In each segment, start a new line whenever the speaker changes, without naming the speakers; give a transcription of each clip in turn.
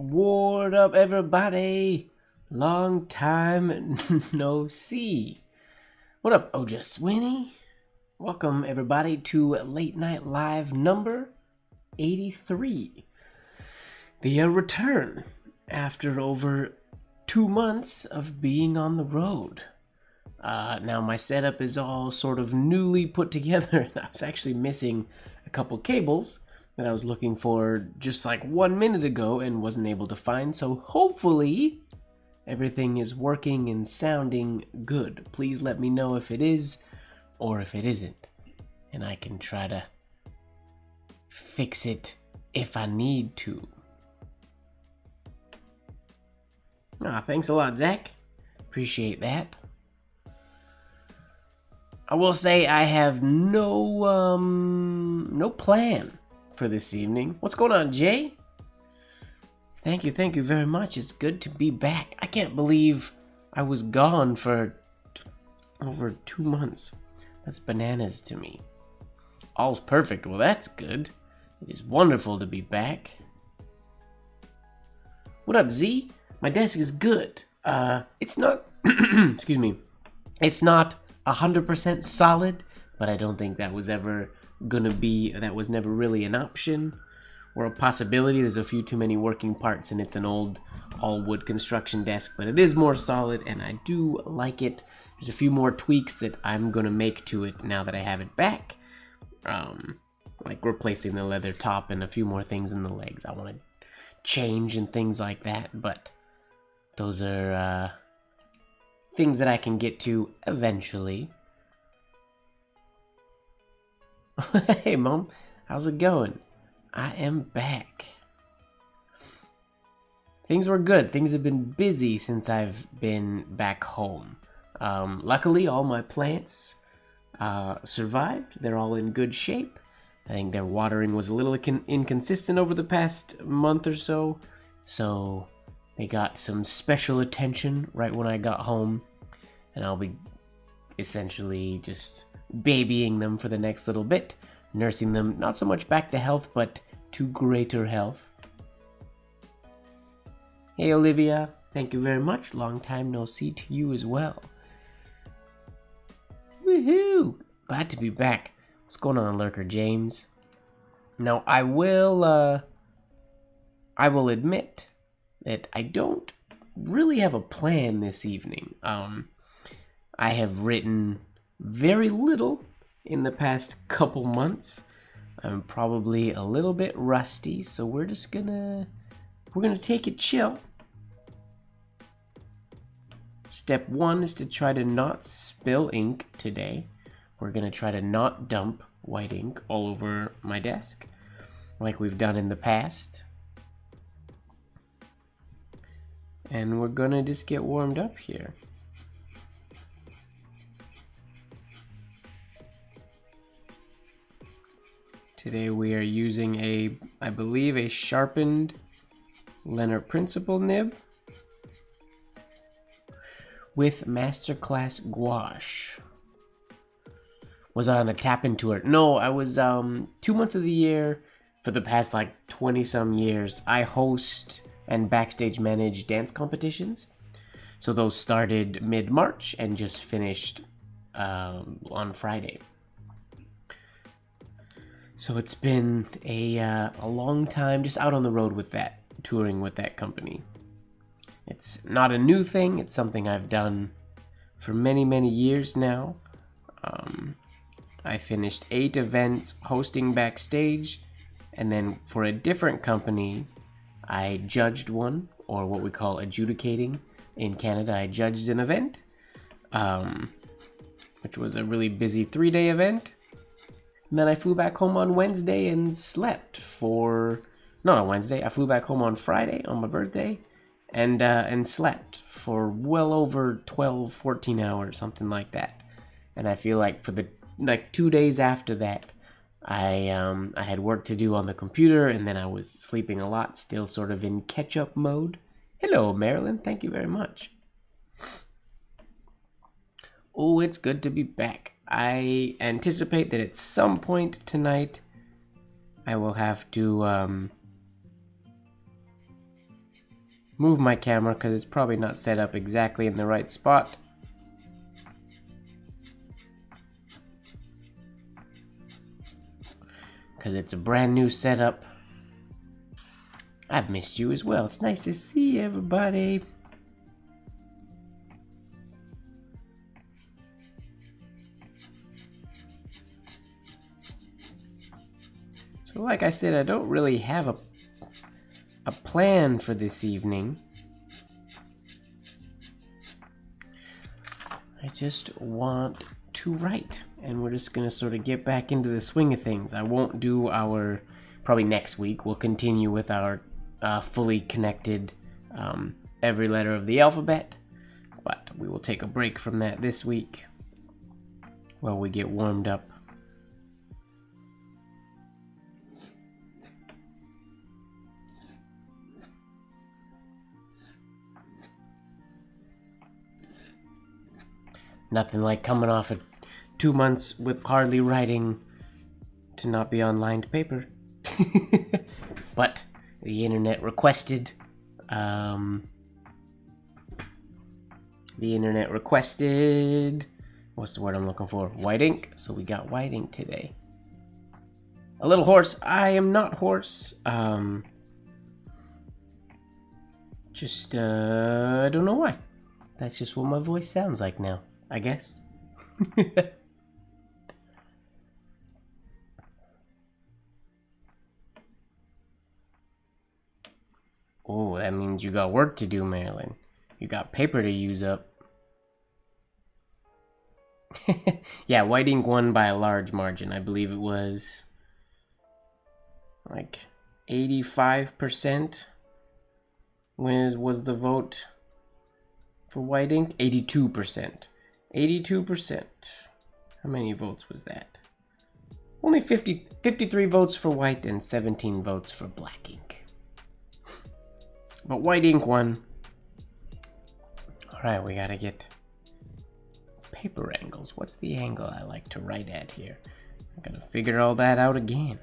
What up, everybody? Long time no see. What up, Oja Sweeney? Welcome, everybody, to Late Night Live number 83. The return after over 2 months of being on the road. Now my setup is all sort of newly put together, and I was actually missing a couple cables that I was looking for just like 1 minute ago and wasn't able to find, so hopefully everything is working and sounding good. Please let me know if it is or if it isn't, and I can try to fix it if I need to. Thanks a lot, Zach. Appreciate that. I will say I have no plan for this evening. What's going on, Jay? Thank you very much. It's good to be back. I can't believe I was gone for over 2 months. That's bananas to me. All's perfect. Well, that's good. It is wonderful to be back. What up, Z? My desk is good. It's not, excuse me, it's not 100% solid, but I don't think that was ever that was never really an option or a possibility. There's a few too many working parts, and it's an old all-wood construction desk, but it is more solid, and I do like it. There's a few more tweaks that I'm gonna make to it now that I have it back. Like replacing the leather top and a few more things in the legs I want to change and things like that, but those are things that I can get to eventually. Hey, Mom. How's it going? I am back. Things were good. Things have been busy since I've been back home. Luckily, all my plants survived. They're all in good shape. I think their watering was a little inconsistent over the past month or so, so they got some special attention right when I got home, and I'll be essentially just babying them for the next little bit, nursing them not so much back to health, but to greater health. Hey, Olivia, thank you very much. Long time no see to you as well. Woohoo! Glad to be back. What's going on, Lurker James? Now, I will admit that I don't really have a plan this evening. I have written very little in the past couple months. I'm probably a little bit rusty, so we're gonna take it chill. Step 1 is to try to not spill ink today. We're gonna try to not dump white ink all over my desk like we've done in the past. And we're gonna just get warmed up here. Today we are using I believe a sharpened Leonard Principal nib with Masterclass gouache. Was I on a tap-in tour? No, I was 2 months of the year for the past like 20 some years. I host and backstage manage dance competitions. So those started mid-March and just finished on Friday. So it's been a long time just out on the road with that, touring with that company. It's not a new thing. It's something I've done for many, many years now. I finished 8 events hosting backstage, and then for a different company, I judged one, or what we call adjudicating. In Canada, I judged an event, which was a really busy 3-day event. And then I flew back home on Wednesday and slept for... Not on Wednesday, I flew back home on Friday, on my birthday, and slept for well over 12, 14 hours, something like that. And I feel like for the 2 days after that, I had work to do on the computer, and then I was sleeping a lot, still sort of in catch-up mode. Hello, Marilyn. Thank you very much. Oh, it's good to be back. I anticipate that at some point tonight, I will have to move my camera because it's probably not set up exactly in the right spot. Because it's a brand new setup. I've missed you as well. It's nice to see everybody. So like I said, I don't really have a plan for this evening. I just want to write, and we're just gonna sort of get back into the swing of things. I won't do our, probably next week, we'll continue with our fully connected every letter of the alphabet, but we will take a break from that this week while we get warmed up. Nothing like coming off of 2 months with hardly writing to not be on lined paper. But the internet requested, what's the word I'm looking for? White ink. So we got white ink today. A little hoarse. I am not hoarse. Just, I don't know why. That's just what my voice sounds like now, I guess. Oh, that means you got work to do, Marilyn. You got paper to use up. Yeah, white ink won by a large margin. I believe it was like 85% was the vote for white ink. 82%. 82%. How many votes was that? Only 53 votes for white and 17 votes for black ink. But white ink won. Alright, we gotta get paper angles. What's the angle I like to write at here? I gotta figure all that out again.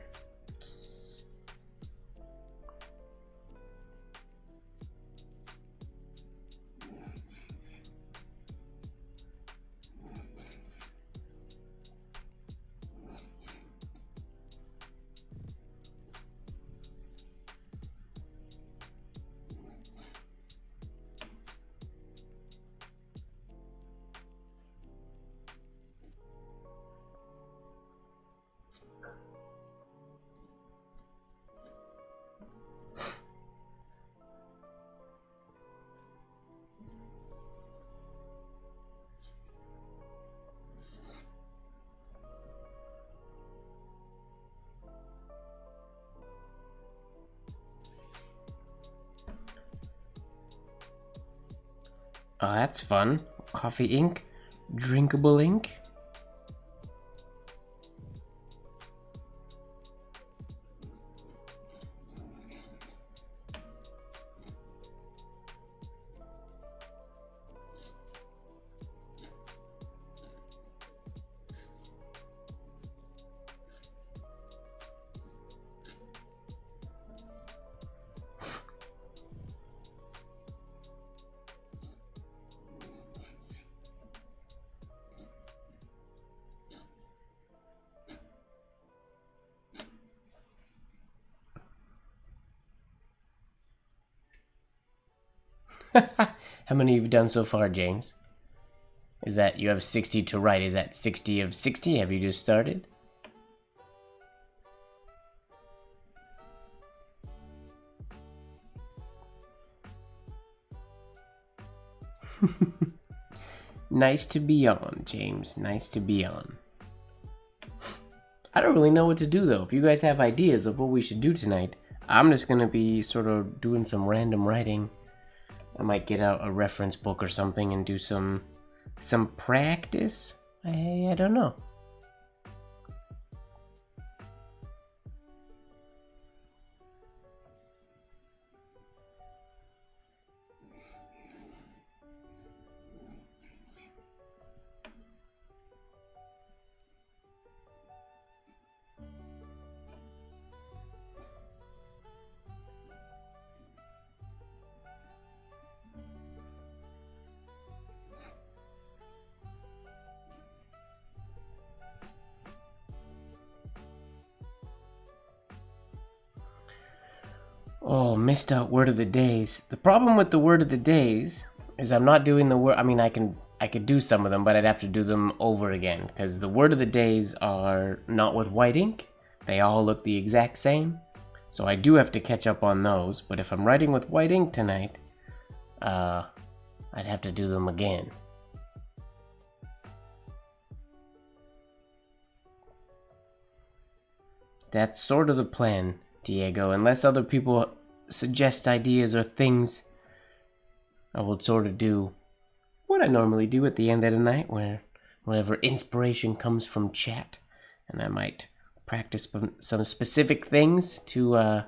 Oh, that's fun. Coffee ink, drinkable ink. How many have you done so far, James? Is that you have 60 to write? Is that 60 of 60? Have you just started? Nice to be on, James. Nice to be on. I don't really know what to do, though. If you guys have ideas of what we should do tonight, I'm just going to be sort of doing some random writing. I might get out a reference book or something and do some practice. I don't know. Oh, missed out word of the days. The problem with the word of the days is I'm not doing the word. I mean, I could do some of them, but I'd have to do them over again because the word of the days are not with white ink. They all look the exact same. So I do have to catch up on those, but if I'm writing with white ink tonight, I'd have to do them again. That's sort of the plan, Diego. Unless other people suggest ideas or things, I will sort of do what I normally do at the end of the night, where whenever inspiration comes from chat, and I might practice some specific things to, well,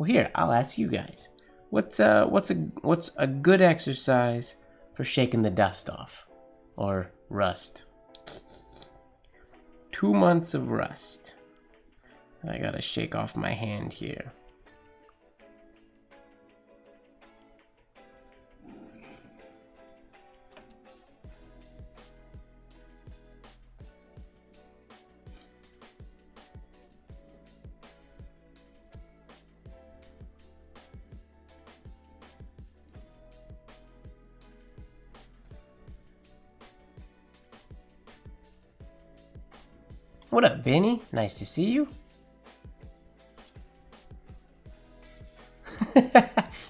here, I'll ask you guys. What's a good exercise for shaking the dust off? Or rust? 2 months of rust. I gotta shake off my hand here. What up, Benny? Nice to see you.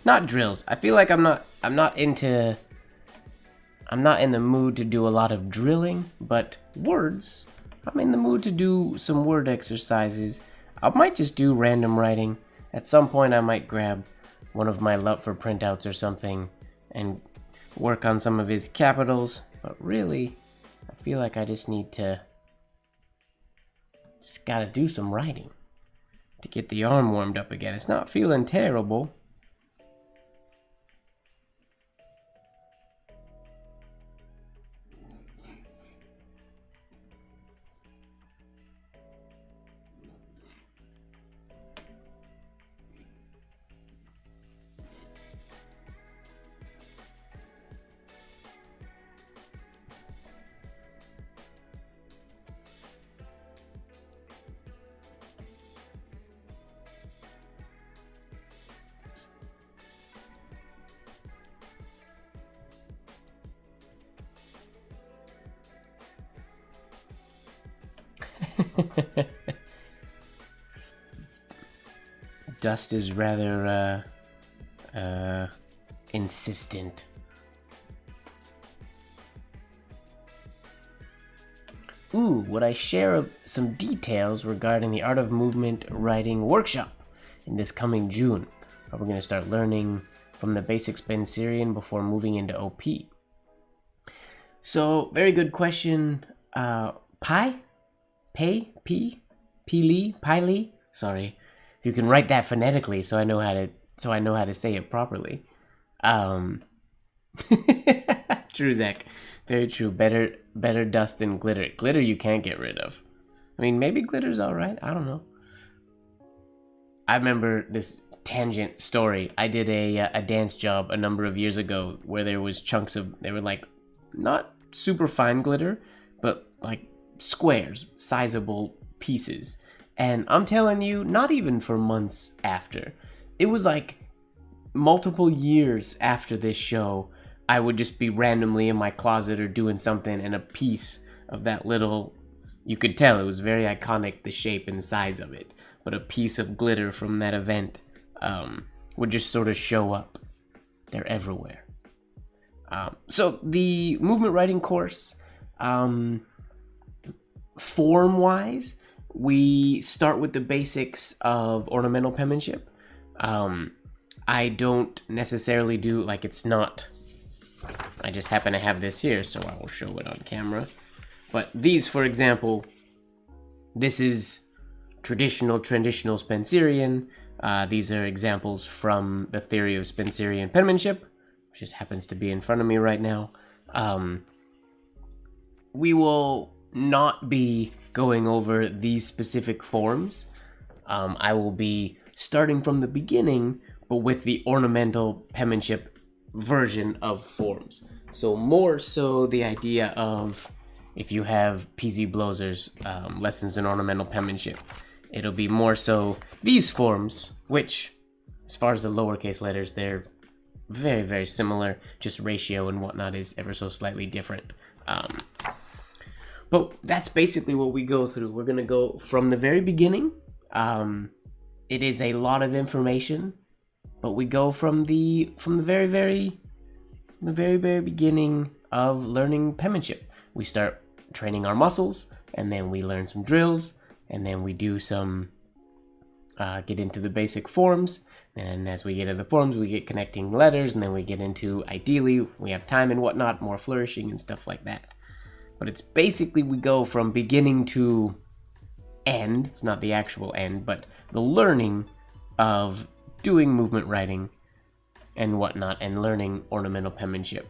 Not drills. I feel like I'm not in the mood to do a lot of drilling, but words. I'm in the mood to do some word exercises. I might just do random writing. At some point I might grab one of my love for printouts or something and work on some of his capitals, but really I feel like I just gotta do some writing to get the arm warmed up again. It's not feeling terrible. Dust is rather insistent. Ooh, would I share some details regarding the Art of Movement writing workshop in this coming June? Are we going to start learning from the basic Spencerian before moving into OP? So, very good question. Pili? Sorry. If you can write that phonetically so I know how to say it properly. True, Zach. Very true. Better dust than glitter. Glitter you can't get rid of. I mean, maybe glitter's alright. I don't know. I remember this tangent story. I did a dance job a number of years ago where there was chunks of, they were like, not super fine glitter, but like squares, sizable pieces. And I'm telling you, not even for months after. It was like multiple years after this show, I would just be randomly in my closet or doing something, and a piece of that little, you could tell it was very iconic, the shape and size of it, but a piece of glitter from that event would just sort of show up. They're everywhere. So the movement writing course, form-wise, we start with the basics of ornamental penmanship. I don't necessarily do, like, it's not, I just happen to have this here, so I will show it on camera. But these, for example, this is traditional Spencerian. These are examples from the theory of Spencerian penmanship, which just happens to be in front of me right now. We will not be going over these specific forms. I will be starting from the beginning, but with the ornamental penmanship version of forms. So more so the idea of, if you have PZ Blozer's lessons in ornamental penmanship, it'll be more so these forms, which As far as the lowercase letters, they're very, very similar. Just ratio and whatnot is ever so slightly different. But that's basically what we go through. We're going to go from the very beginning. It is a lot of information, but we go from the very, very beginning of learning penmanship. We start training our muscles, and then we learn some drills, and then we do some get into the basic forms. And as we get into the forms, we get connecting letters, and then we get into, ideally, we have time and whatnot, more flourishing and stuff like that. But it's basically we go from beginning to end. It's not the actual end, but the learning of doing movement writing and whatnot, and learning ornamental penmanship.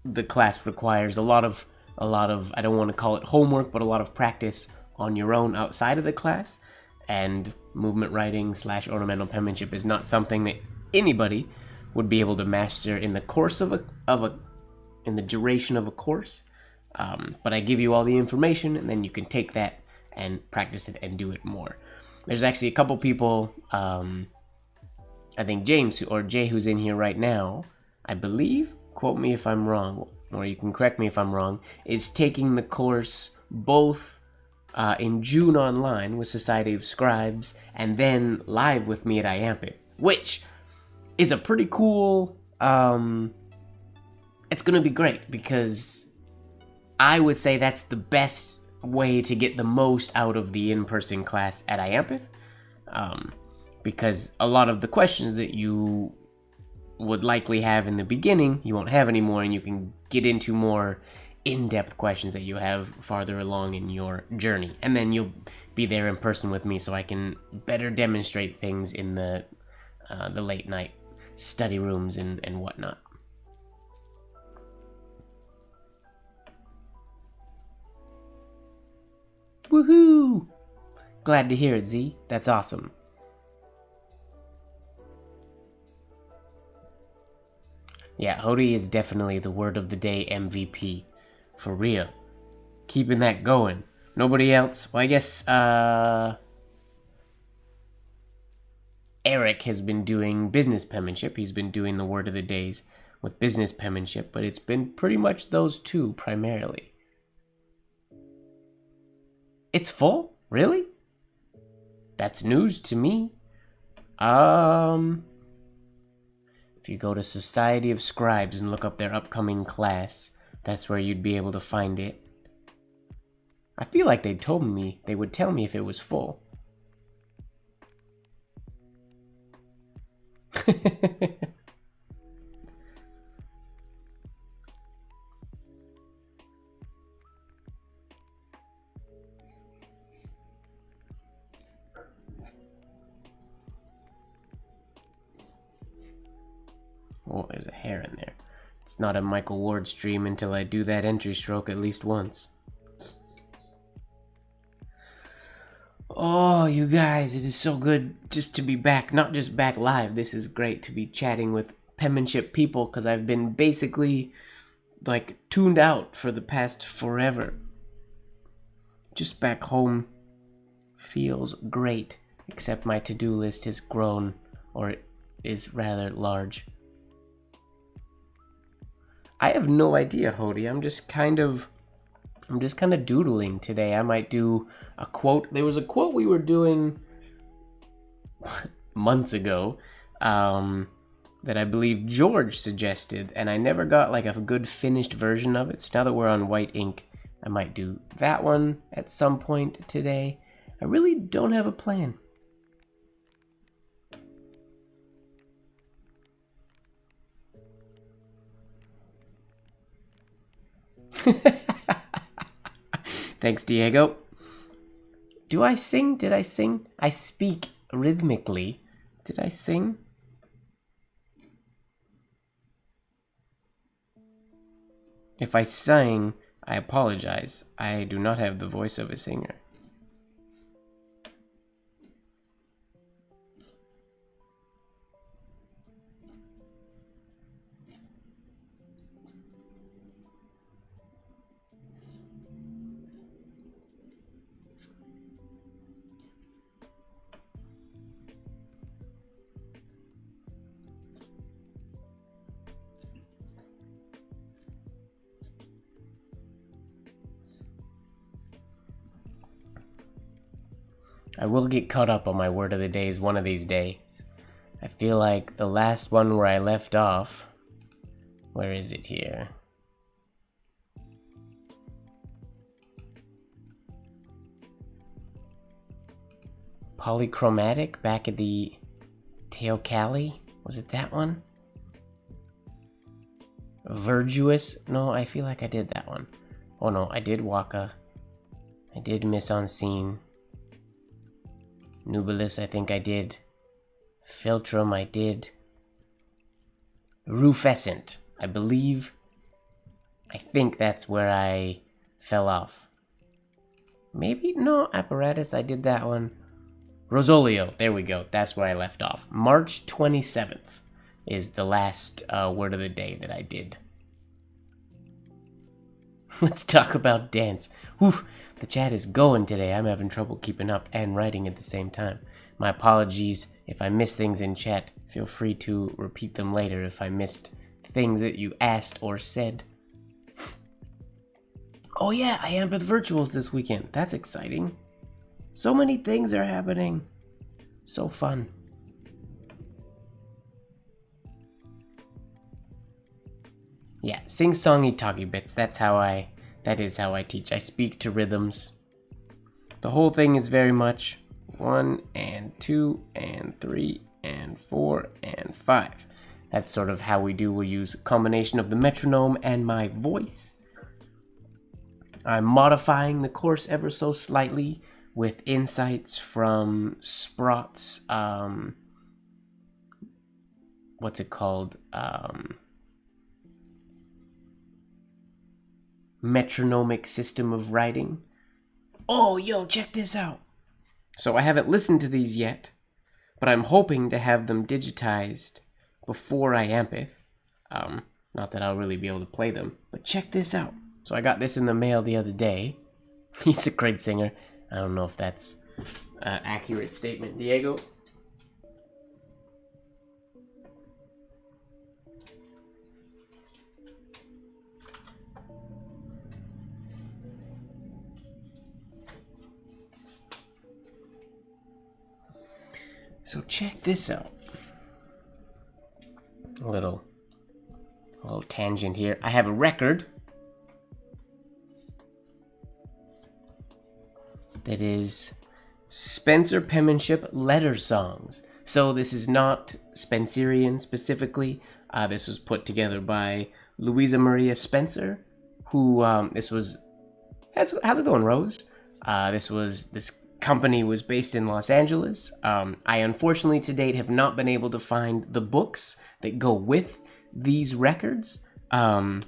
The class requires a lot of, I don't want to call it homework, but a lot of practice on your own outside of the class. And movement writing / ornamental penmanship is not something that anybody would be able to master in the course of in the duration of a course. But I give you all the information, and then you can take that and practice it and do it more. There's actually a couple people, I think James or Jay, who's in here right now, I believe, quote me if I'm wrong, or you can correct me if I'm wrong, is taking the course both in June online with Society of Scribes, and then live with me at IAMPIT, which is a pretty cool, it's going to be great, because I would say that's the best way to get the most out of the in-person class at IAMPIT, because a lot of the questions that you would likely have in the beginning, you won't have anymore, and you can get into more in-depth questions that you have farther along in your journey. And then you'll be there in person with me, so I can better demonstrate things in the late night study rooms and whatnot. Woohoo! Glad to hear it, Z. That's awesome. Yeah, Hody is definitely the word of the day MVP. For real. Keeping that going. Nobody else? Well, I guess, Eric has been doing business penmanship. He's been doing the word of the days with business penmanship, but it's been pretty much those two primarily. It's full? Really? That's news to me. If you go to Society of Scribes and look up their upcoming class, that's where you'd be able to find it. I feel like they would tell me if it was full. Oh, there's a hair in there. It's not a Michael Ward stream until I do that entry stroke at least once. Oh, you guys, it is so good just to be back. Not just back live. This is great to be chatting with penmanship people, because I've been basically, like, tuned out for the past forever. Just back home feels great, except my to-do list has grown, or is rather large. I have no idea, Hody. I'm just kind of doodling today. I might do a quote. There was a quote we were doing months ago that I believe George suggested, and I never got like a good finished version of it. So now that we're on white ink, I might do that one at some point today. I really don't have a plan. Thanks, Diego. Do I sing? Did I sing? I speak rhythmically. Did I sing? If I sang, I apologize. I do not have the voice of a singer. I will get caught up on my word of the days one of these days. I feel like the last one where I left off... Where is it here? Polychromatic back at the Teocalli? Was it that one? Verduous? No, I feel like I did that one. Oh no, I did Waka. I did Mise en Scene. Nubilis, I think I did. Philtrum, I did. Rufescent, I believe. I think that's where I fell off. Maybe? No, Apparatus, I did that one. Rosolio, there we go. That's where I left off. March 27th is the last word of the day that I did. Let's talk about dance. Whew, the chat is going today. I'm having trouble keeping up and writing at the same time. My apologies if I miss things in chat. Feel free to repeat them later if I missed things that you asked or said. Oh yeah, I am with virtuals this weekend. That's exciting. So many things are happening. So fun. Yeah, sing-songy talky bits. That is how I teach. I speak to rhythms. The whole thing is very much 1 and 2 and 3 and 4 and 5. That's sort of how we do. We'll use a combination of the metronome and my voice. I'm modifying the course ever so slightly with insights from Sprott's, what's it called? Metronomic system of writing. Oh, yo, check this out. So I haven't listened to these yet, but I'm hoping to have them digitized before I Ampith. Not that I'll really be able to play them, but check this out. So I got this in the mail the other day. He's a great singer. I don't know if that's an accurate statement, Diego. So check this out. A little tangent here. I have a record that is Spencer Penmanship letter songs. So this is not Spencerian specifically. This was put together by Louisa Maria Spencer, who how's it going, Rose? This company was based in Los Angeles. I unfortunately to date have not been able to find the books that go with these records. But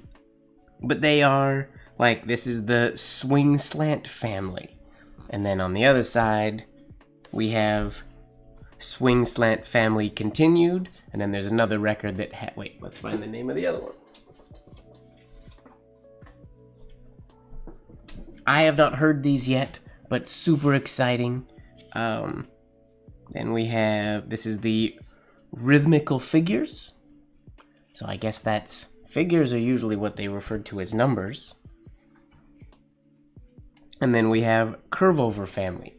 they are like, this is the Swing Slant family. And then on the other side, we have Swing Slant Family Continued. And then there's another record that wait, let's find the name of the other one. I have not heard these yet, but super exciting. Then we have, this is the Rhythmical Figures. So I guess that's, figures are usually what they refer to as numbers. And then we have Curve Over Family.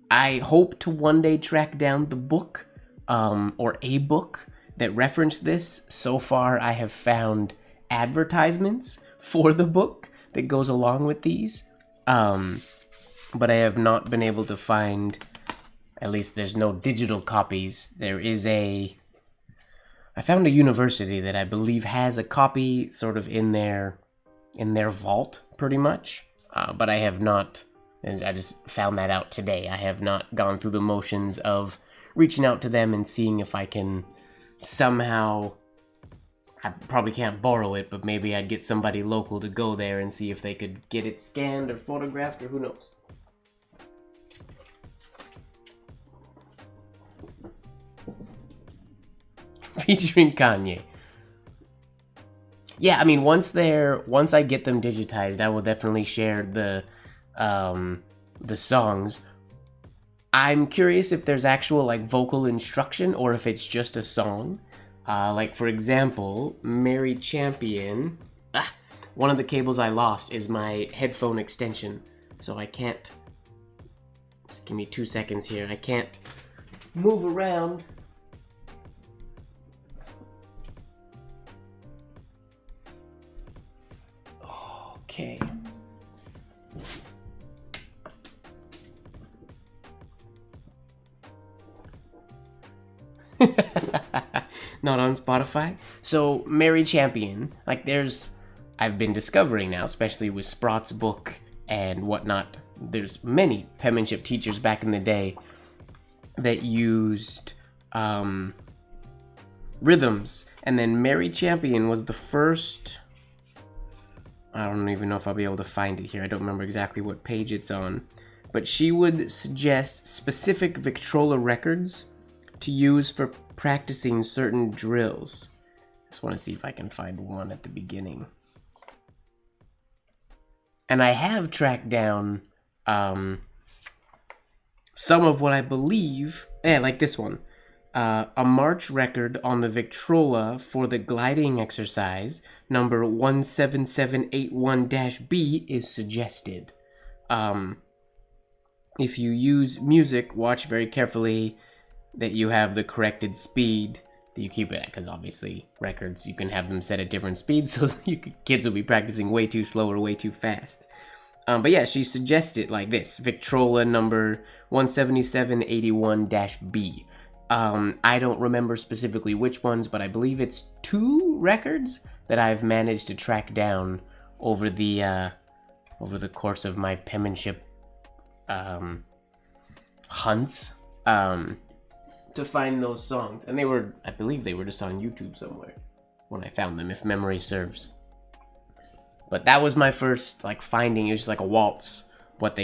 I hope to one day track down the book, or a book that reference this. So far, I have found advertisements for the book that goes along with these. But I have not been able to find, at least there's no digital copies. There is I found a university that I believe has a copy sort of in their vault, pretty much. But I have not, and I just found that out today. I have not gone through the motions of reaching out to them and seeing if I can somehow, I probably can't borrow it, but maybe I'd get somebody local to go there and see if they could get it scanned or photographed or who knows. Featuring Kanye. Yeah, I mean, once I get them digitized, I will definitely share the songs. I'm curious if there's actual like vocal instruction or if it's just a song. Like for example, Mary Champion. One of the cables I lost is my headphone extension, so I can't Just give me 2 seconds here. I can't move around. Okay. Not on Spotify. So Mary Champion, like I've been discovering now, especially with Sprott's book and whatnot, there's many penmanship teachers back in the day that used rhythms, and then Mary Champion was the first. I don't even know if I'll be able to find it here. I don't remember exactly what page it's on, but she would suggest specific Victrola records to use for practicing certain drills. Just want to see if I can find one at the beginning. And I have tracked down some of what I believe, like this one. A march record on the Victrola for the gliding exercise, number 17781-B, is suggested. If you use music, watch very carefully that you have the corrected speed that you keep it at, because obviously records, you can have them set at different speeds, so kids will be practicing way too slow or way too fast. But yeah, she suggested like this, Victrola number 17781-B. I don't remember specifically which ones, but I believe it's 2 records that I've managed to track down over the course of my penmanship hunts to find those songs. And I believe they were just on YouTube somewhere when I found them, if memory serves. But that was my first finding. It was just like a waltz, what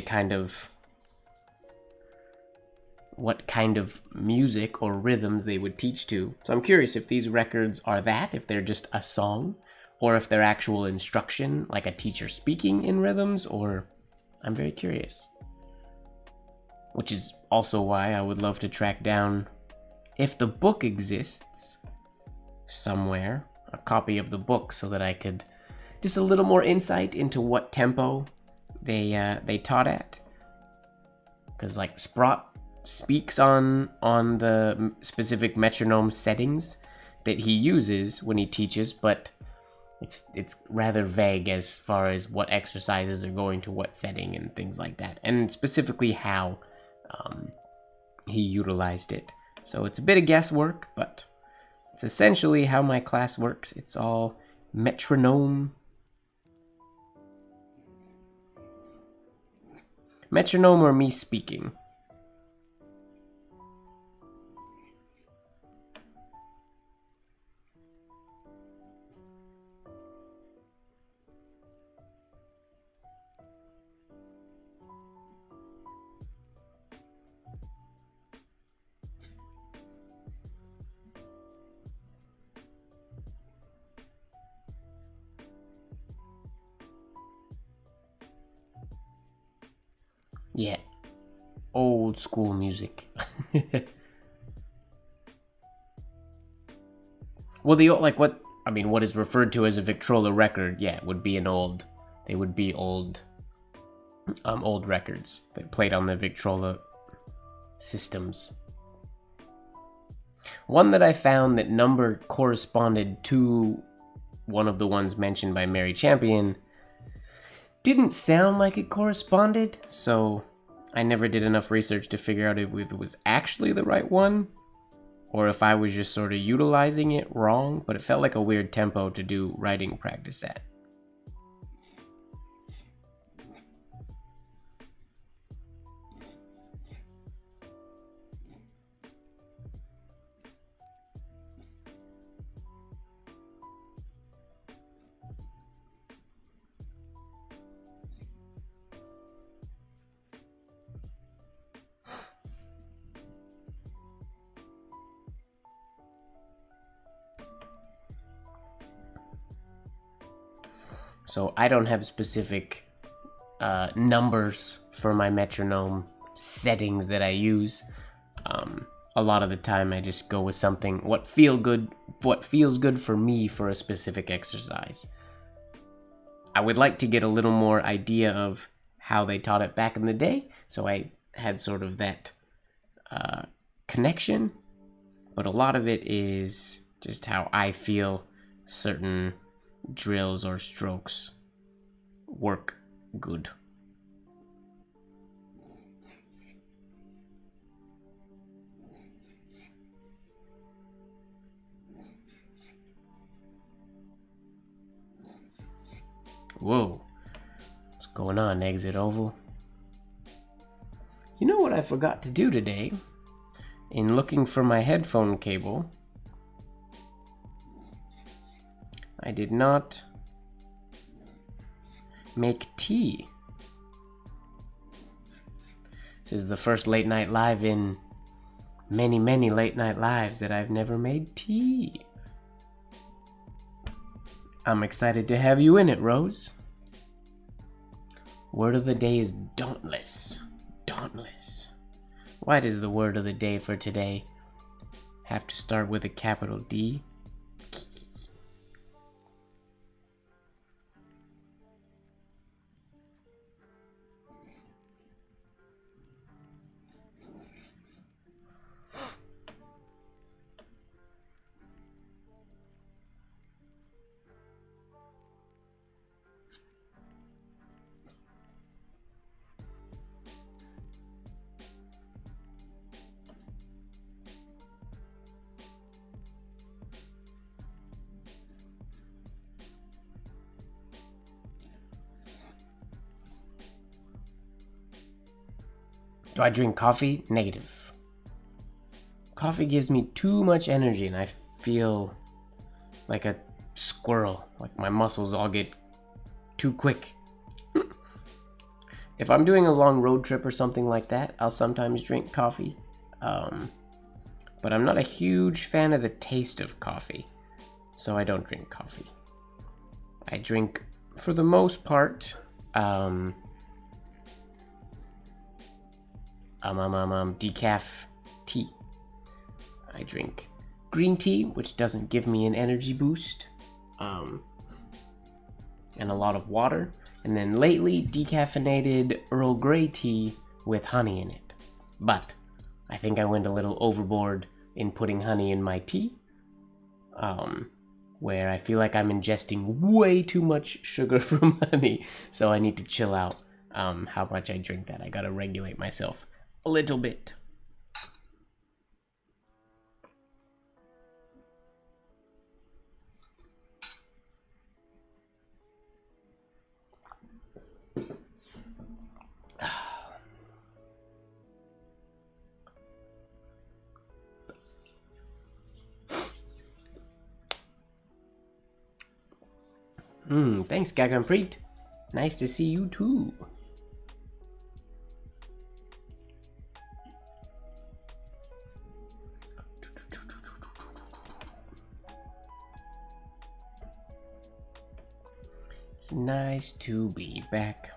kind of music or rhythms they would teach to. So I'm curious if these records are that, if they're just a song, or if they're actual instruction, like a teacher speaking in rhythms, or I'm very curious. Which is also why I would love to track down, if the book exists somewhere, a copy of the book, so that I could just a little more insight into what tempo they taught at. Because Sprott speaks on the specific metronome settings that he uses when he teaches, but it's rather vague as far as what exercises are going to what setting and things like that, and specifically how he utilized it. So it's a bit of guesswork, but it's essentially how my class works. It's all metronome or me speaking. Yeah, old school music. Well, what is referred to as a Victrola record, yeah, would be old records that played on the Victrola systems. One that I found that number corresponded to one of the ones mentioned by Mary Champion didn't sound like it corresponded, so I never did enough research to figure out if it was actually the right one, or if I was just sort of utilizing it wrong, but it felt like a weird tempo to do writing practice at. So I don't have specific numbers for my metronome settings that I use. A lot of the time I just go with something what feels good for me for a specific exercise. I would like to get a little more idea of how they taught it back in the day, so I had sort of that connection, but a lot of it is just how I feel certain drills or strokes work good. Whoa, what's going on, Exit Oval? You know what I forgot to do today? In looking for my headphone cable, I did not make tea. This is the first late night live in many, many late night lives that I've never made tea. I'm excited to have you in it, Rose. Word of the day is dauntless. Dauntless. Why does the word of the day for today have to start with a capital D? Do I drink coffee? Negative. Coffee gives me too much energy and I feel like a squirrel. Like my muscles all get too quick. If I'm doing a long road trip or something like that, I'll sometimes drink coffee. But I'm not a huge fan of the taste of coffee, so I don't drink coffee. I drink, for the most part, decaf tea. I drink green tea, which doesn't give me an energy boost, and a lot of water. And then lately, decaffeinated Earl Grey tea with honey in it. But I think I went a little overboard in putting honey in my tea, where I feel like I'm ingesting way too much sugar from honey, so I need to chill out how much I drink that. I gotta regulate myself a little bit. Thanks, Gagampreet. Nice to see you too. It's nice to be back.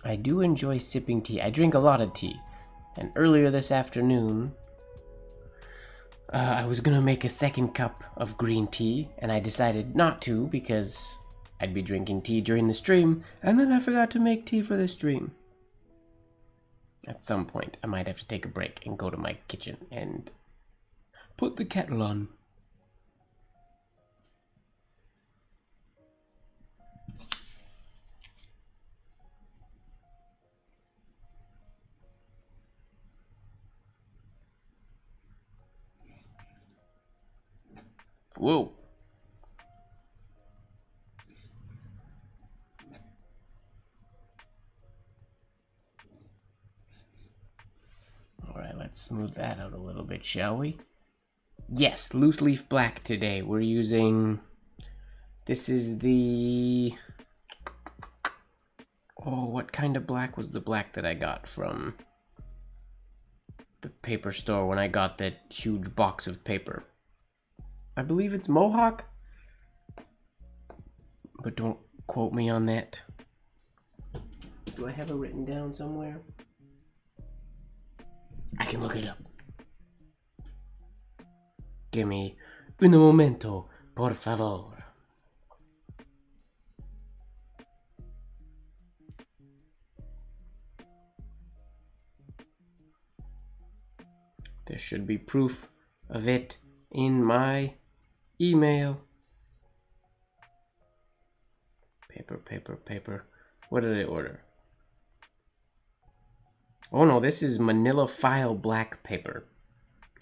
I do enjoy sipping tea. I drink a lot of tea. And earlier this afternoon, I was gonna make a second cup of green tea, and I decided not to because I'd be drinking tea during the stream, and then I forgot to make tea for the stream. At some point, I might have to take a break and go to my kitchen and put the kettle on. Whoa. Alright, let's smooth that out a little bit, shall we? Yes, loose leaf black today. We're using... This is the... Oh, what kind of black was the black that I got from the paper store when I got that huge box of paper? I believe it's Mohawk, but don't quote me on that. Do I have it written down somewhere? I can look it up. Give me un momento, por favor. There should be proof of it in my email. Paper. What did I order? Oh no, this is Manila File Black Paper.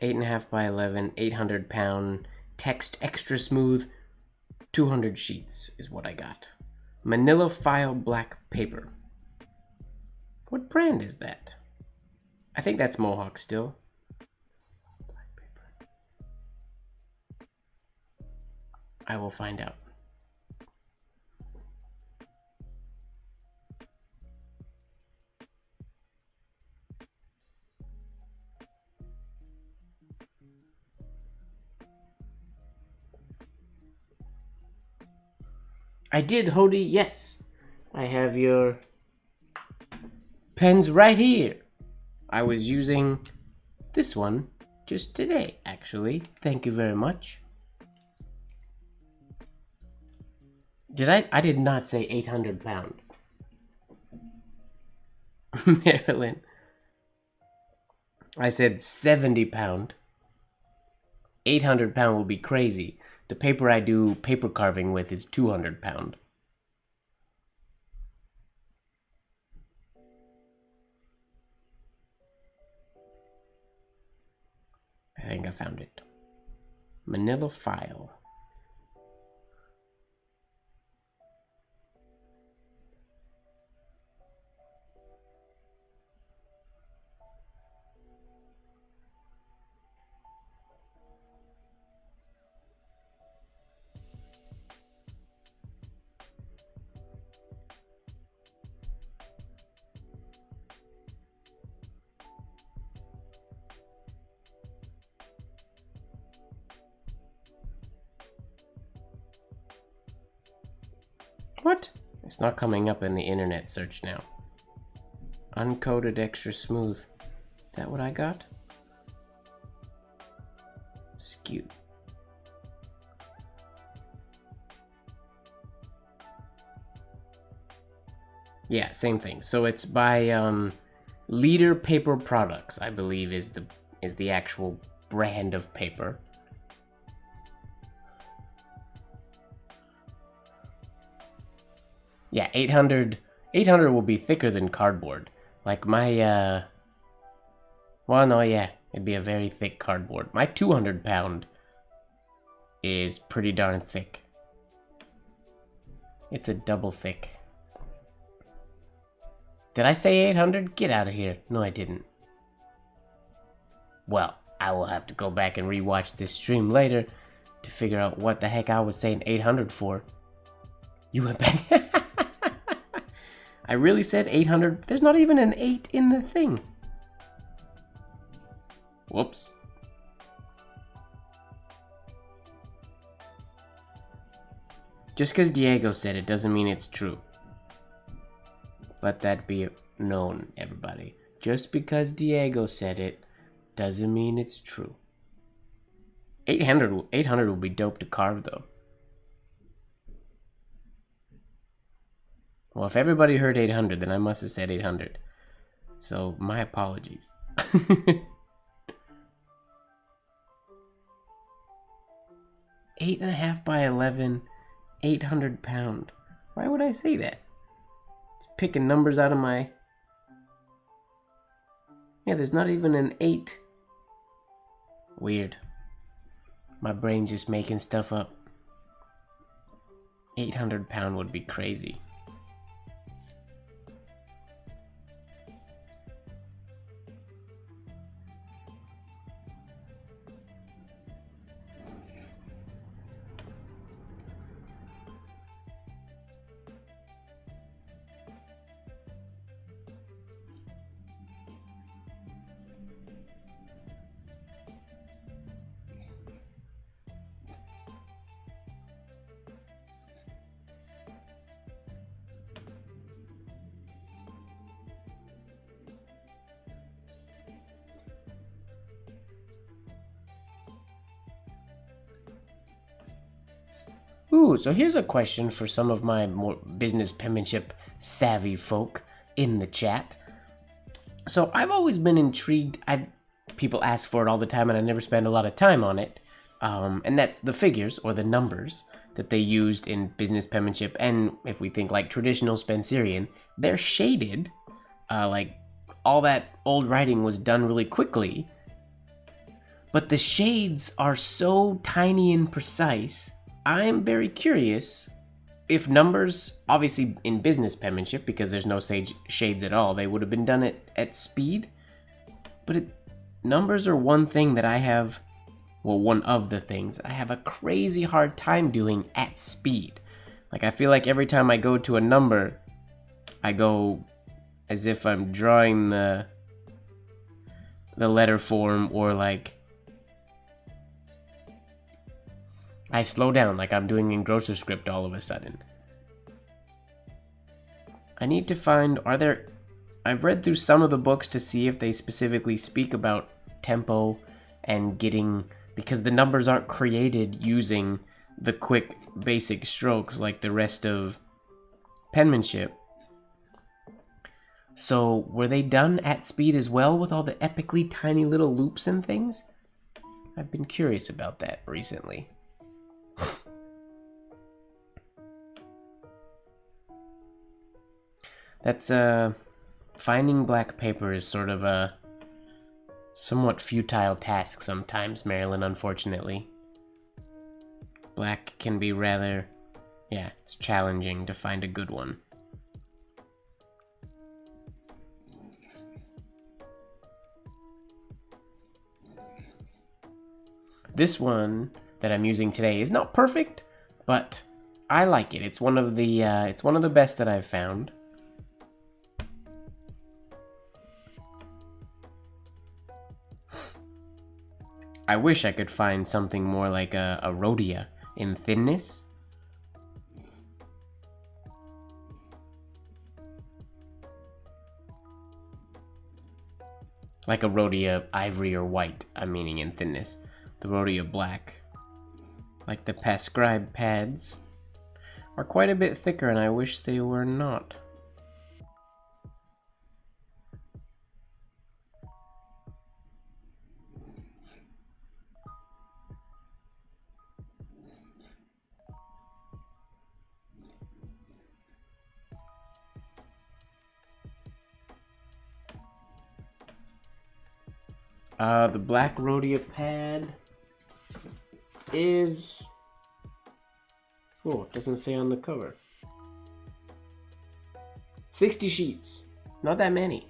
8.5 by 11, 800 pound, text extra smooth, 200 sheets is what I got. Manila File Black Paper. What brand is that? I think that's Mohawk still. Black paper. I will find out. I did, Hody, yes. I have your pens right here. I was using this one just today, actually. Thank you very much. Did I did not say 800 pound. Marilyn. I said 70 pound. 800 pound will be crazy. The paper I do paper carving with is 200 pound. I think I found it. Manila File. What? It's not coming up in the internet search now. Uncoated extra smooth. Is that what I got? Skew. Yeah, same thing. So it's by Leader Paper Products, I believe is the actual brand of paper. Yeah, 800 will be thicker than cardboard. Like my, well, no, yeah, it'd be a very thick cardboard. My 200 pound is pretty darn thick. It's a double thick. Did I say 800? Get out of here. No, I didn't. Well, I will have to go back and rewatch this stream later to figure out what the heck I was saying 800 for. You went back. I really said 800. There's not even an 8 in the thing. Whoops. Just because Diego said it doesn't mean it's true. Let that be known, everybody. Just because Diego said it doesn't mean it's true. 800 will be dope to carve, though. Well, if everybody heard 800, then I must have said 800. So my apologies. 8.5 by 11, 800 pound. Why would I say that? Just picking numbers out of my... Yeah, there's not even an 8. Weird. My brain's just making stuff up. 800 pound would be crazy. Ooh, so here's a question for some of my more business penmanship savvy folk in the chat. So I've always been intrigued. People ask for it all the time, and I never spend a lot of time on it. And that's the figures or the numbers that they used in business penmanship. And if we think like traditional Spencerian, they're shaded. Like all that old writing was done really quickly. But the shades are so tiny and precise. I'm very curious if numbers, obviously in business penmanship, because there's no shades at all, they would have been done at speed. But numbers are one thing that I have, well, one of the things that I have a crazy hard time doing at speed. Like, I feel like every time I go to a number, I go as if I'm drawing the letter form, or like I slow down like I'm doing in grocer script all of a sudden. I need to find, I've read through some of the books to see if they specifically speak about tempo and getting, because the numbers aren't created using the quick basic strokes like the rest of penmanship. So were they done at speed as well with all the epically tiny little loops and things? I've been curious about that recently. That's, finding black paper is sort of a somewhat futile task sometimes, Marilyn, unfortunately. Black can be rather, yeah, it's challenging to find a good one. This one that I'm using today is not perfect, but I like it. It's one of the best that I've found. I wish I could find something more like a rhodia in thinness. Like a rhodia ivory or white, I'm meaning in thinness. The rhodia black. Like the Pascribe pads are quite a bit thicker, and I wish they were not. The black rhodia pad is... Oh, it doesn't say on the cover. 60 sheets. Not that many.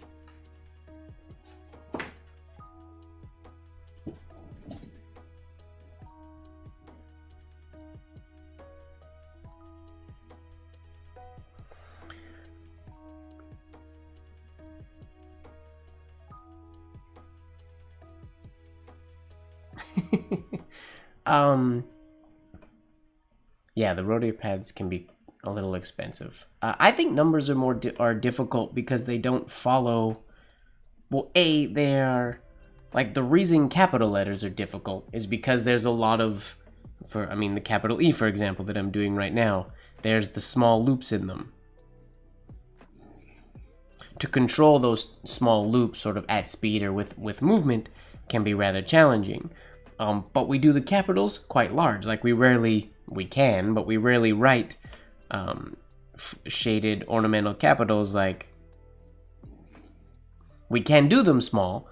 Yeah, the rhodia pads can be a little expensive. I think numbers are difficult because they don't follow. Well, they are, like, the reason capital letters are difficult is because there's a lot of, the capital E, for example, that I'm doing right now. There's the small loops in them. to control those small loops sort of at speed or with movement can be rather challenging. But we do the capitals quite large. Like we rarely write shaded ornamental capitals. Like we can do them small,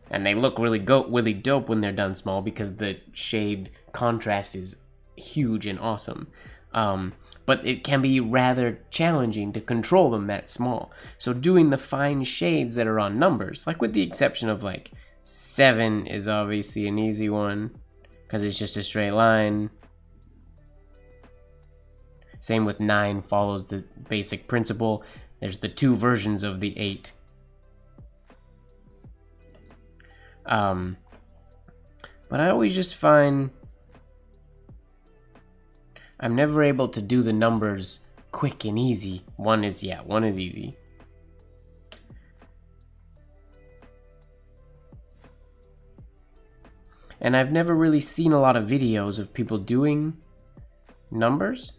and they look really dope when they're done small because the shade contrast is huge and awesome. But it can be rather challenging to control them that small. So doing the fine shades that are on numbers, like with the exception of like 7 is obviously an easy one because it's just a straight line. Same with 9, follows the basic principle. There's the 2 versions of the 8. But I always just find I'm never able to do the numbers quick and easy. 1 is easy. And I've never really seen a lot of videos of people doing numbers.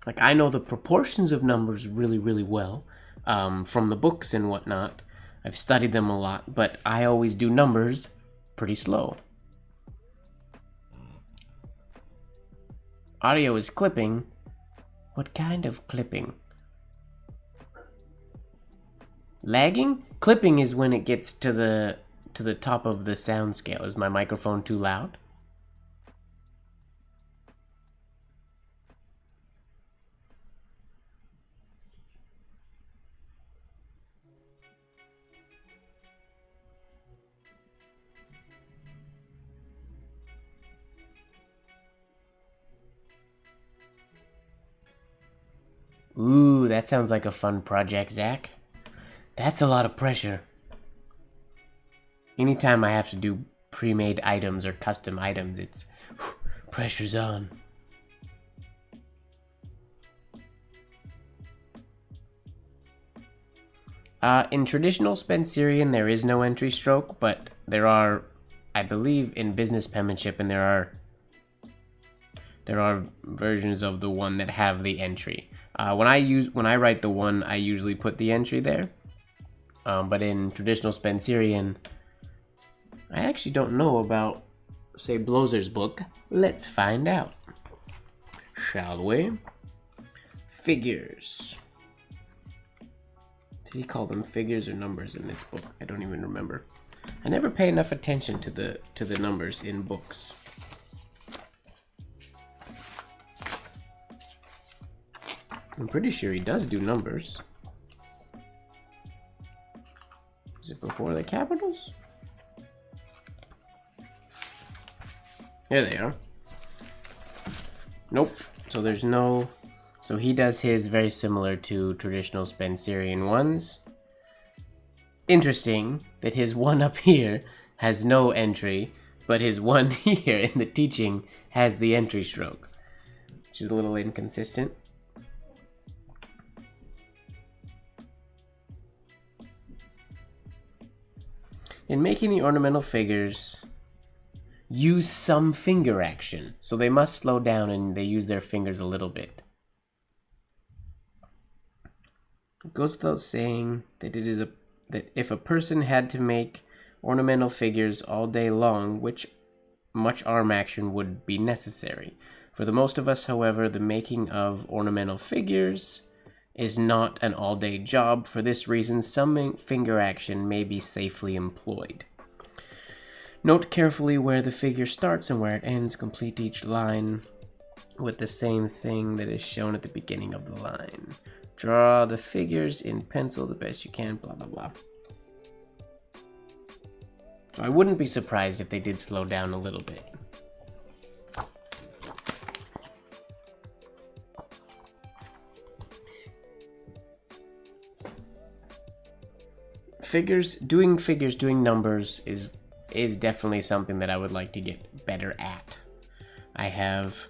Like, I know the proportions of numbers really, really well from the books and whatnot. I've studied them a lot, but I always do numbers pretty slow. Audio is clipping. What kind of clipping? Lagging? Clipping is when it gets to the top of the sound scale. Is my microphone too loud? Ooh, that sounds like a fun project, Zach. That's a lot of pressure. Anytime I have to do pre-made items or custom items, it's pressure's on. In traditional Spencerian, there is no entry stroke, but there are, I believe, in business penmanship, and there are versions of the one that have the entry. When I write the one, I usually put the entry there. But in traditional Spencerian, I actually don't know about, say, Blozer's book. Let's find out, shall we? Figures. Did he call them figures or numbers in this book? I don't even remember. I never pay enough attention to the numbers in books. I'm pretty sure he does do numbers. Is it before the capitals? There they are. Nope. So there's no... So he does his very similar to traditional Spencerian ones. Interesting that his one up here has no entry, but his one here in the teaching has the entry stroke, which is a little inconsistent. In making the ornamental figures, use some finger action, so they must slow down and they use their fingers a little bit. It goes without saying that that if a person had to make ornamental figures all day long, which much arm action would be necessary. For the most of us, however, the making of ornamental figures is not an all-day job. For this reason, some finger action may be safely employed. Note carefully where the figure starts and where it ends. Complete each line with the same thing that is shown at the beginning of the line. Draw the figures in pencil the best you can, blah, blah, blah. So I wouldn't be surprised if they did slow down a little bit. Doing numbers is definitely something that I would like to get better at. I have,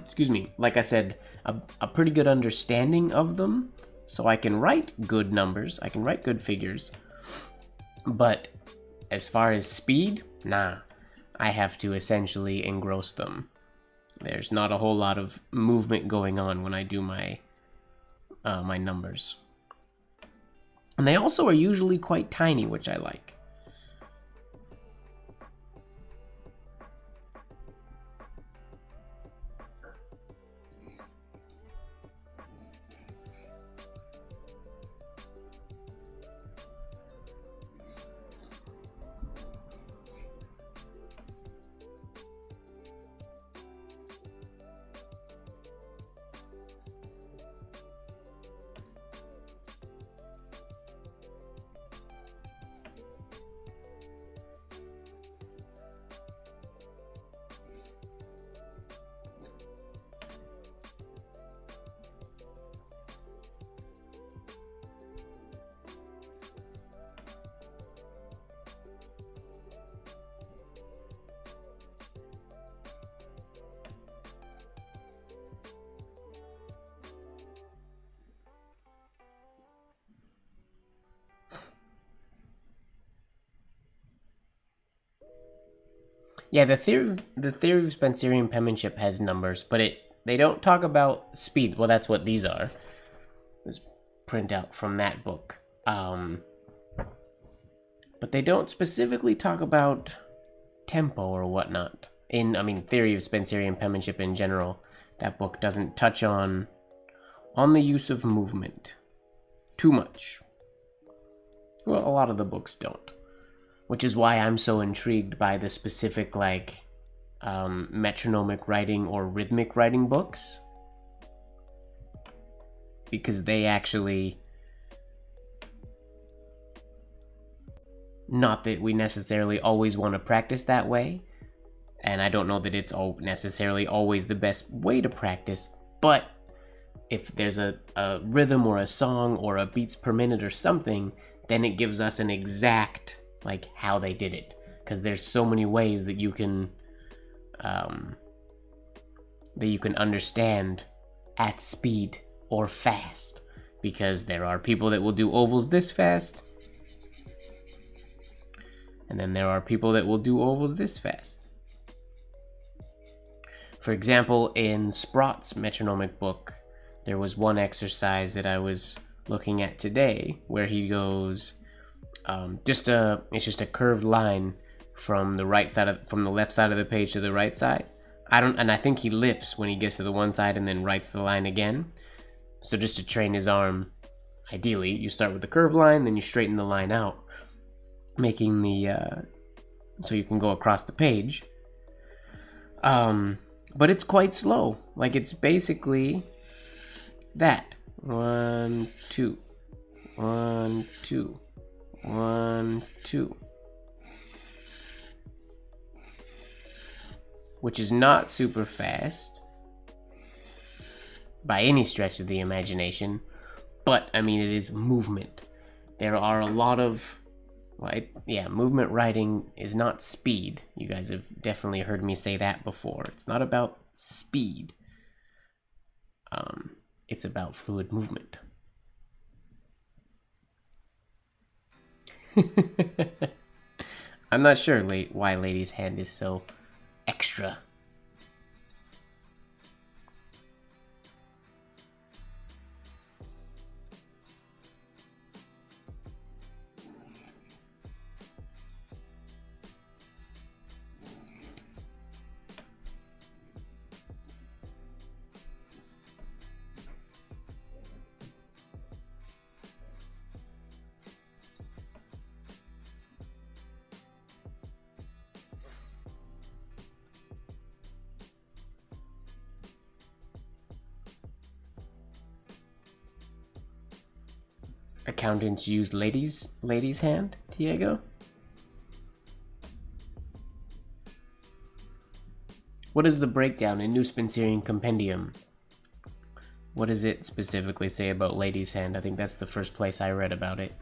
excuse me, like I said, a pretty good understanding of them, so I can write good numbers, I can write good figures, but as far as speed, nah. I have to essentially engross them. There's not a whole lot of movement going on when I do my my numbers. And they also are usually quite tiny, which I like. Yeah, the theory of Spencerian penmanship has numbers, but they don't talk about speed. Well, that's what these are. This printout from that book. But they don't specifically talk about tempo or whatnot. Theory of Spencerian penmanship in general, that book doesn't touch on the use of movement too much. Well, a lot of the books don't. Which is why I'm so intrigued by the specific, like, metronomic writing or rhythmic writing books. Because they actually... Not that we necessarily always want to practice that way. And I don't know that it's necessarily always the best way to practice. But if there's a rhythm or a song or a beats per minute or something, then it gives us an exact... like how they did it, because there's so many ways that you can understand at speed or fast, because there are people that will do ovals this fast, and then there are people that will do ovals this fast. For example, in Sprott's metronomic book, there was one exercise that I was looking at today where he goes it's just a curved line from the left side of the page to the right side. I think he lifts when he gets to the one side and then writes the line again. So just to train his arm, ideally, you start with the curved line, then you straighten the line out, making the so you can go across the page. But it's quite slow. Like, it's basically that. 1, 2, 1, 2. 1, 2. Which is not super fast by any stretch of the imagination, but I mean, it is movement. There are a lot of, movement writing is not speed. You guys have definitely heard me say that before. It's not about speed. It's about fluid movement. I'm not sure why Lady's Hand is so extra. Accountants use lady's hand, Diego? What is the breakdown in New Spencerian Compendium? What does it specifically say about lady's hand? I think that's the first place I read about it.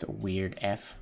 It's a weird F.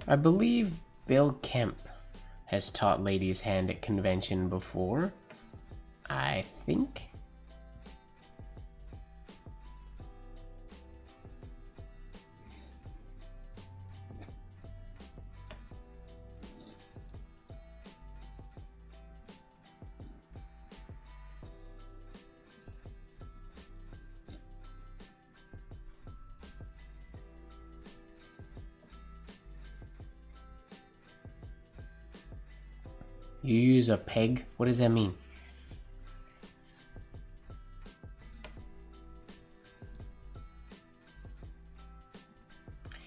I believe Bill Kemp has taught Ladies' Hand at convention before. I think. You use a peg? What does that mean?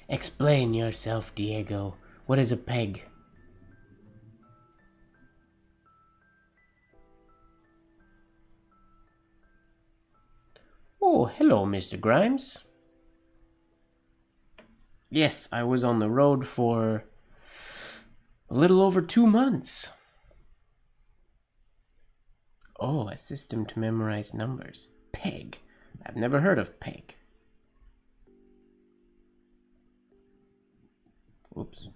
Explain yourself, Diego. What is a peg? Oh, hello, Mr. Grimes. Yes, I was on the road for a little over 2 months. Oh, a system to memorize numbers. Peg. I've never heard of peg. Oops.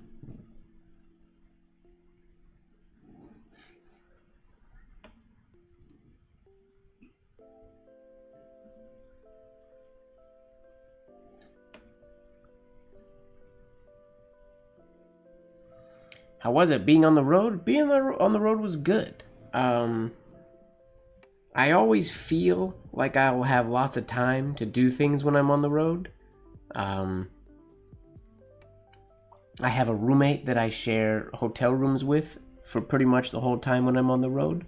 How was it being on the road? Being on the road was good. I always feel like I will have lots of time to do things when I'm on the road. I have a roommate that I share hotel rooms with for pretty much the whole time when I'm on the road,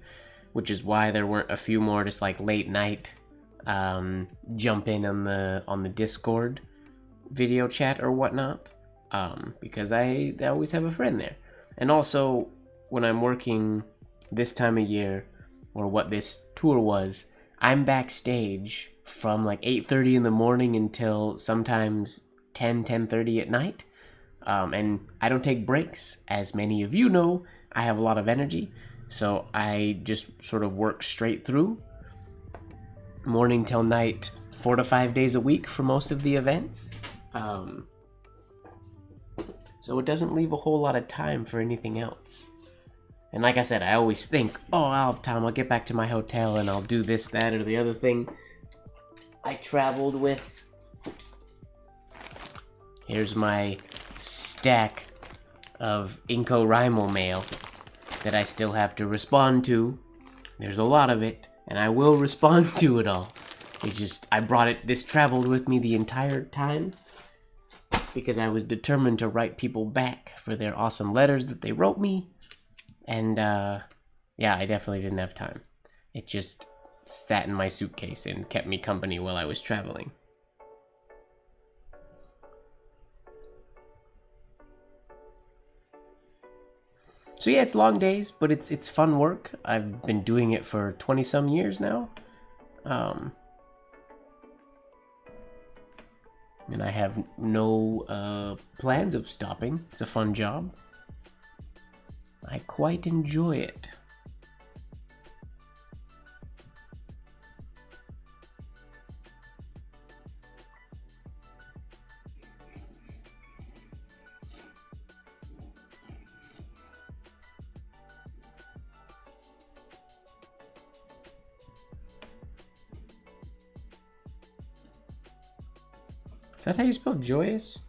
which is why there weren't a few more just like late night jump in on the Discord video chat or whatnot, because I always have a friend there. And also when I'm working this time of year, or what this tour was, I'm backstage from like 8:30 in the morning until sometimes 10:30 at night. And I don't take breaks. As many of you know, I have a lot of energy, so I just sort of work straight through. Morning till night, 4 to 5 days a week for most of the events. So it doesn't leave a whole lot of time for anything else. And like I said, I always think, oh, I'll have time, I'll get back to my hotel and I'll do this, that, or the other thing I traveled with. Here's my stack of NaCoWriMo mail that I still have to respond to. There's a lot of it, and I will respond to it all. It's just, this traveled with me the entire time because I was determined to write people back for their awesome letters that they wrote me. And, yeah, I definitely didn't have time. It just sat in my suitcase and kept me company while I was traveling. So yeah, it's long days, but it's fun work. I've been doing it for 20-some years now. And I have no plans of stopping. It's a fun job. I quite enjoy it. Is that how you spell joyous?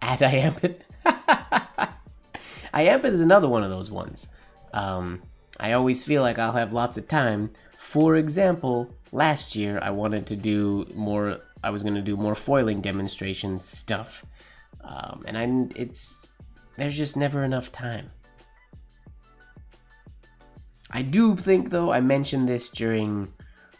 At Iampath? Iampath is another one of those ones. I always feel like I'll have lots of time. For example, last year I wanted to do more. I was going to do more foiling demonstrations stuff, and there's just never enough time. I do think, though, I mentioned this during,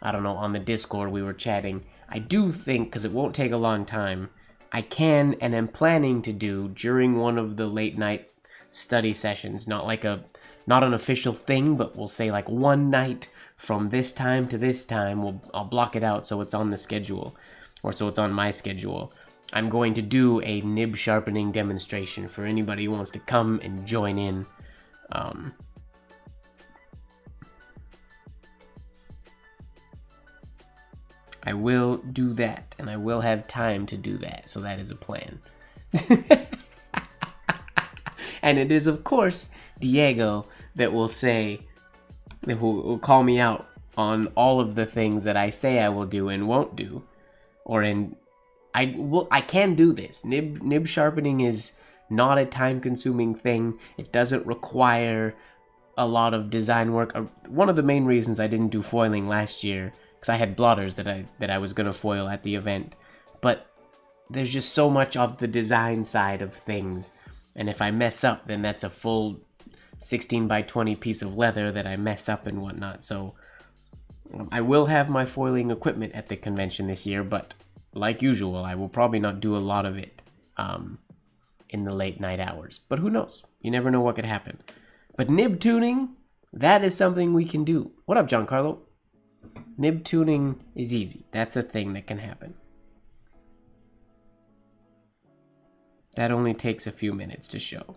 I don't know, on the Discord we were chatting. I do think, because it won't take a long time, I can and am planning to do during one of the late night study sessions, not an official thing, but we'll say like one night from this time to this time. I'll block it out so it's on the schedule, or so it's on my schedule. I'm going to do a nib sharpening demonstration for anybody who wants to come and join in. I will do that, and I will have time to do that, so that is a plan. And it is, of course, Diego that will call me out on all of the things that I say I will do and won't do. I can do this. Nib sharpening is not a time-consuming thing. It doesn't require a lot of design work. One of the main reasons I didn't do foiling last year, because I had blotters that I was going to foil at the event. But there's just so much of the design side of things. And if I mess up, then that's a full 16 by 20 piece of leather that I mess up and whatnot. So I will have my foiling equipment at the convention this year, but like usual, I will probably not do a lot of it in the late night hours. But who knows? You never know what could happen. But nib tuning, that is something we can do. What up, Giancarlo? Nib tuning is easy. That's a thing that can happen. That only takes a few minutes to show.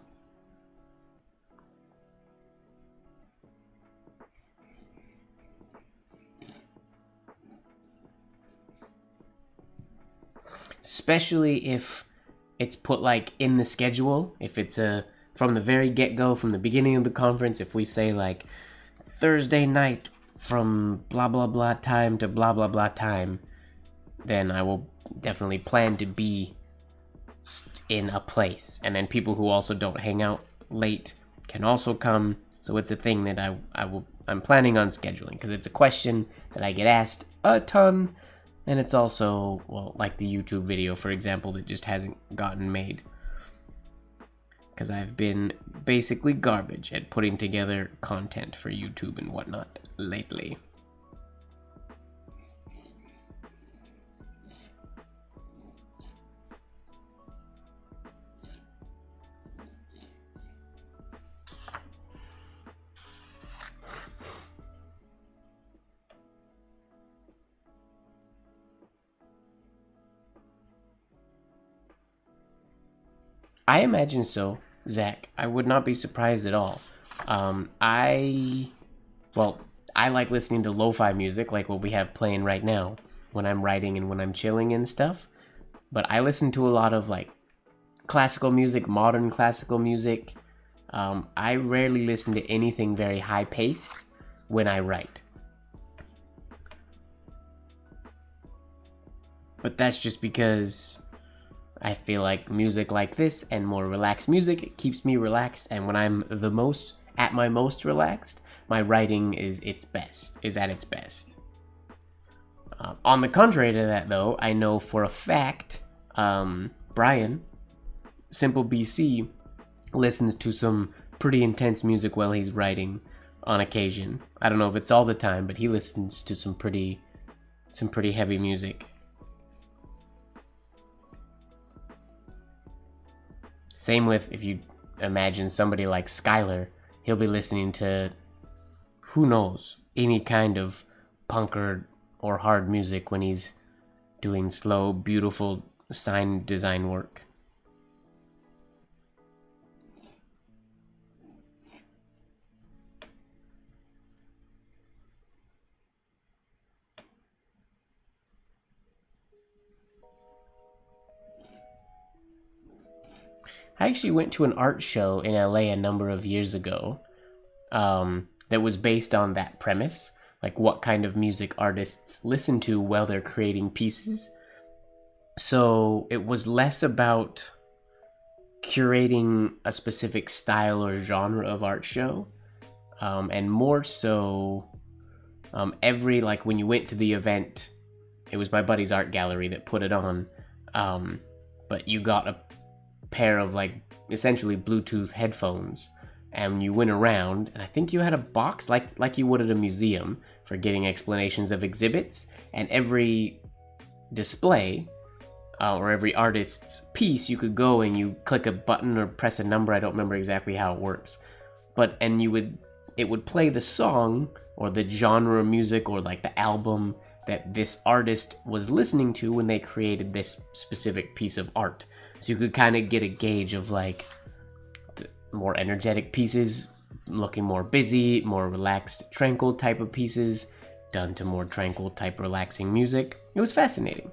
Especially if it's put like in the schedule. If it's from the very get-go, from the beginning of the conference, if we say like Thursday night from blah blah blah time to blah blah blah time, then I will definitely plan to be in a place. And then people who also don't hang out late can also come. So it's a thing that I'm planning on scheduling, because it's a question that I get asked a ton. And it's also, well, like the YouTube video, for example, that just hasn't gotten made. Because I've been basically garbage at putting together content for YouTube and whatnot lately. I imagine so, Zach. I would not be surprised at all. I like listening to lo-fi music, like what we have playing right now, when I'm writing and when I'm chilling and stuff. But I listen to a lot of like classical music, modern classical music. I rarely listen to anything very high-paced when I write. But that's just because I feel like music like this and more relaxed music, it keeps me relaxed, and when I'm at my most relaxed, my writing is at its best. On the contrary to that, though, I know for a fact, Brian, Simple BC, listens to some pretty intense music while he's writing on occasion. I don't know if it's all the time, but he listens to some pretty heavy music. Same with, if you imagine somebody like Skylar, he'll be listening to, who knows, any kind of punk or hard music when he's doing slow, beautiful sign design work. I actually went to an art show in LA a number of years ago that was based on that premise, like what kind of music artists listen to while they're creating pieces. So it was less about curating a specific style or genre of art show, and more so when you went to the event, it was my buddy's art gallery that put it on, but you got a pair of like essentially Bluetooth headphones and you went around, and I think you had a box like you would at a museum for getting explanations of exhibits, and every display or every artist's piece, you could go and you click a button or press a number. I don't remember exactly how it works, but it would play the song or the genre of music or like the album that this artist was listening to when they created this specific piece of art. So you could kind of get a gauge of like the more energetic pieces looking more busy, more relaxed, tranquil type of pieces done to more tranquil type relaxing music. It was fascinating.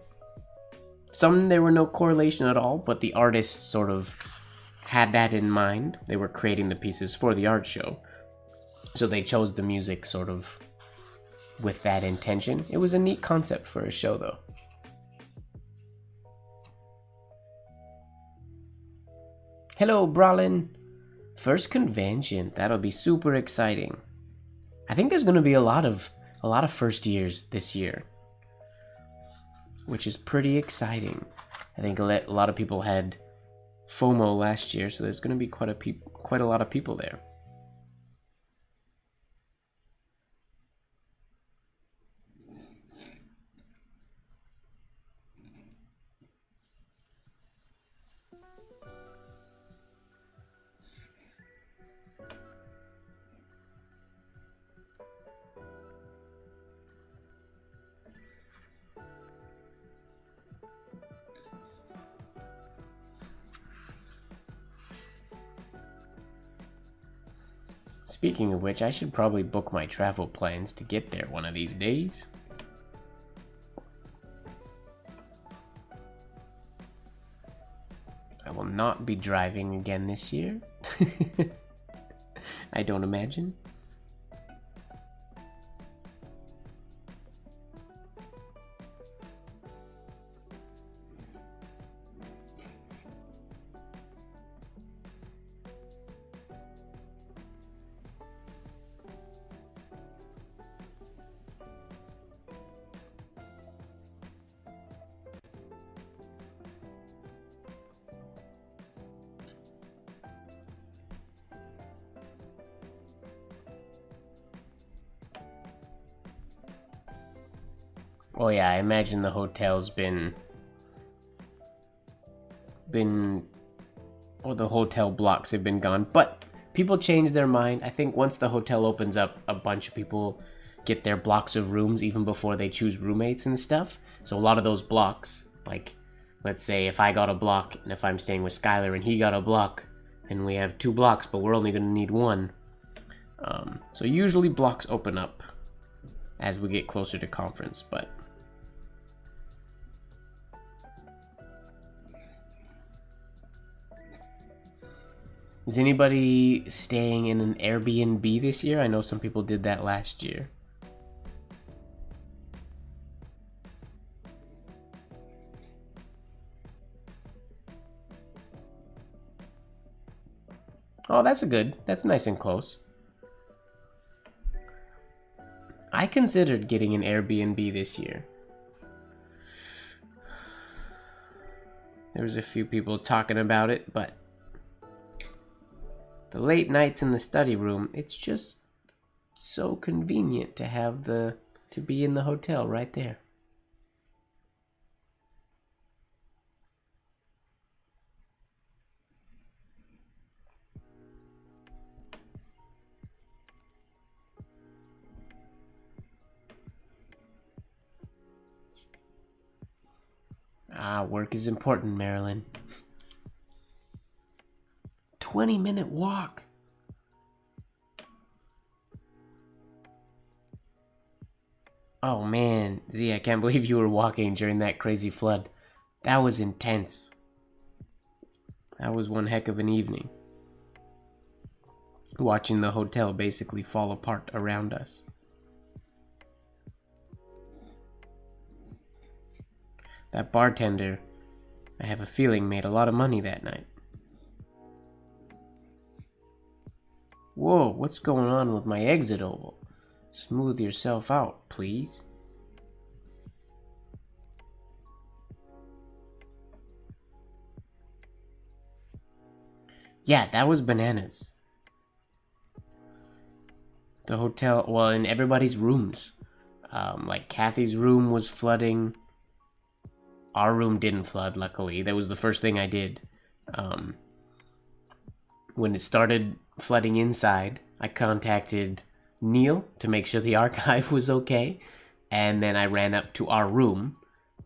Some there were no correlation at all, but the artists sort of had that in mind. They were creating the pieces for the art show, so they chose the music sort of with that intention. It was a neat concept for a show, though. Hello, Brolin. First convention. That'll be super exciting. I think there's going to be a lot of first years this year, which is pretty exciting. I think a lot of people had FOMO last year, so there's going to be quite a lot of people there. Speaking of which, I should probably book my travel plans to get there one of these days. I will not be driving again this year. I don't imagine. Oh yeah, I imagine the hotel's been or the hotel blocks have been gone, but people change their mind. I think once the hotel opens up, a bunch of people get their blocks of rooms even before they choose roommates and stuff. So a lot of those blocks, like let's say if I got a block and if I'm staying with Skylar and he got a block, then we have 2 blocks, but we're only going to need 1. So usually blocks open up as we get closer to conference, but is anybody staying in an Airbnb this year? I know some people did that last year. Oh, that's nice and close. I considered getting an Airbnb this year. There was a few people talking about it, but the late nights in the study room, it's just so convenient to have to be in the hotel right there. Work is important, Marilyn. 20-minute walk. Oh man, Z, I can't believe you were walking during that crazy flood. That was intense. That was one heck of an evening. Watching the hotel basically fall apart around us. That bartender, I have a feeling, made a lot of money that night. Whoa, what's going on with my exit oval? Smooth yourself out, please. Yeah, that was bananas. The hotel, well, in everybody's rooms. Like Kathy's room was flooding. Our room didn't flood, luckily. That was the first thing I did. When it started flooding inside, I contacted Neil to make sure the archive was okay. And then I ran up to our room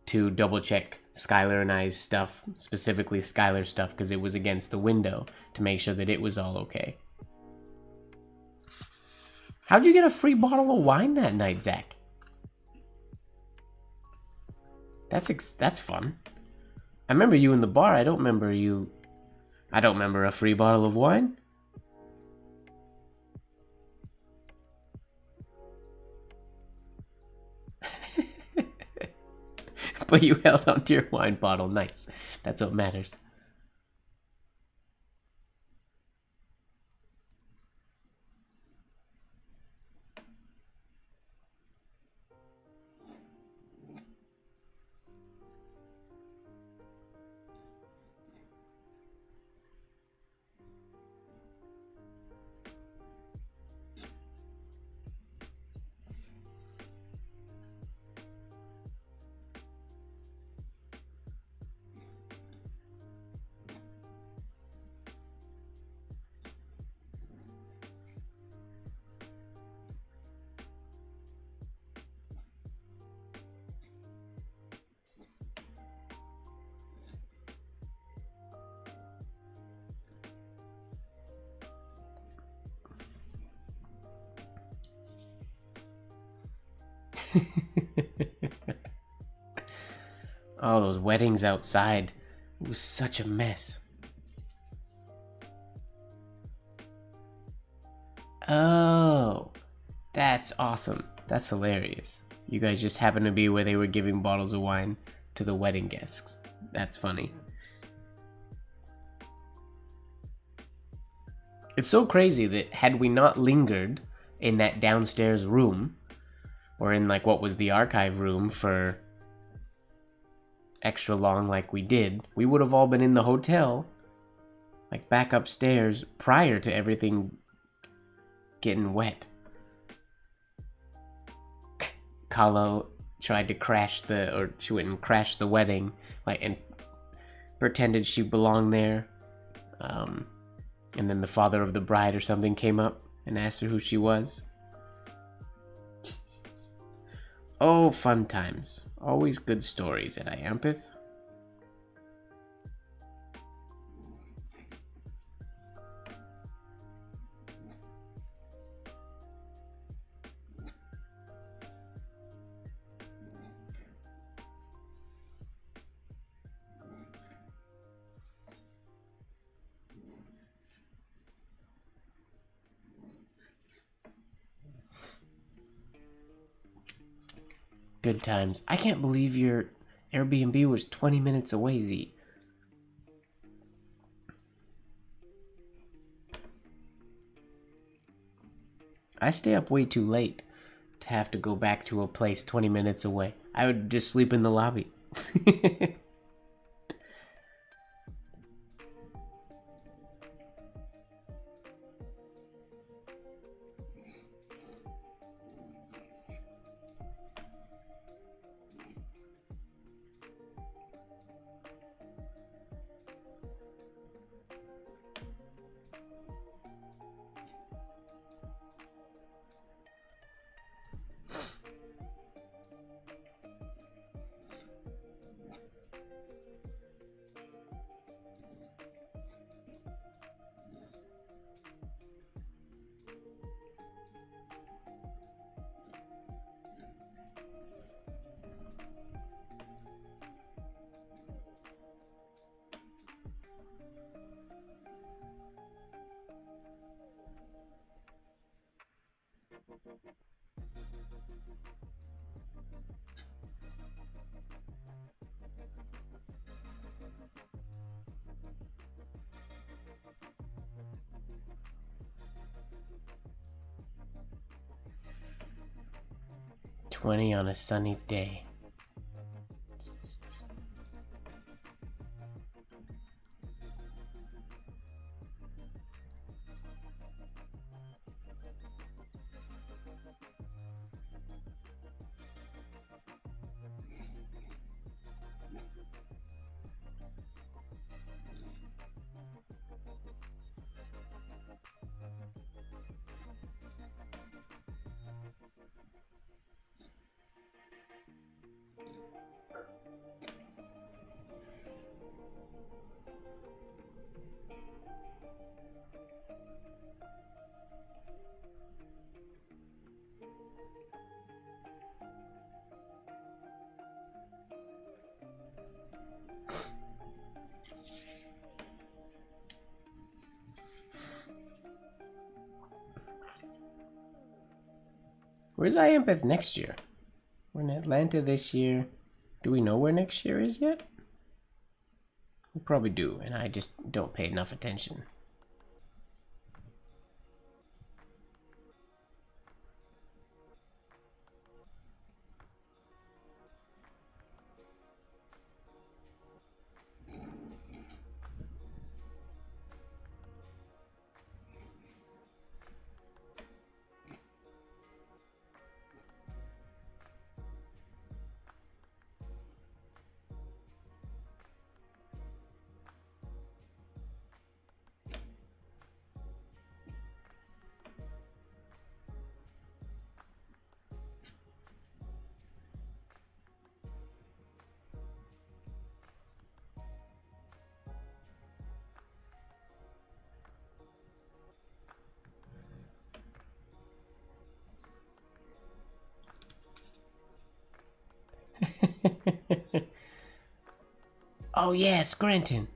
to double check Skylar and I's stuff, specifically Skylar's stuff, because it was against the window, to make sure that it was all okay. How'd you get a free bottle of wine that night, Zach? That's fun. I remember you in the bar. I don't remember a free bottle of wine. But you held onto your wine bottle. Nice. That's what matters. Oh, those weddings outside. It was such a mess. Oh, that's awesome. That's hilarious. You guys just happened to be where they were giving bottles of wine to the wedding guests. That's funny. It's so crazy that had we not lingered in that downstairs room, or in like what was the archive room for extra long like we did, we would have all been in the hotel, like back upstairs, prior to everything getting wet. Kahlo tried to she went and crashed the wedding, like, and pretended she belonged there. And then the father of the bride or something came up and asked her who she was. Oh, fun times. Always good stories at Iampith. Good times. I can't believe your Airbnb was 20 minutes away, Z. I stay up way too late to have to go back to a place 20 minutes away. I would just sleep in the lobby. 20 on a sunny day. Where's Iampeth next year? We're in Atlanta this year. Do we know where next year is yet? We probably do, and I just don't pay enough attention. Oh yeah, Scranton.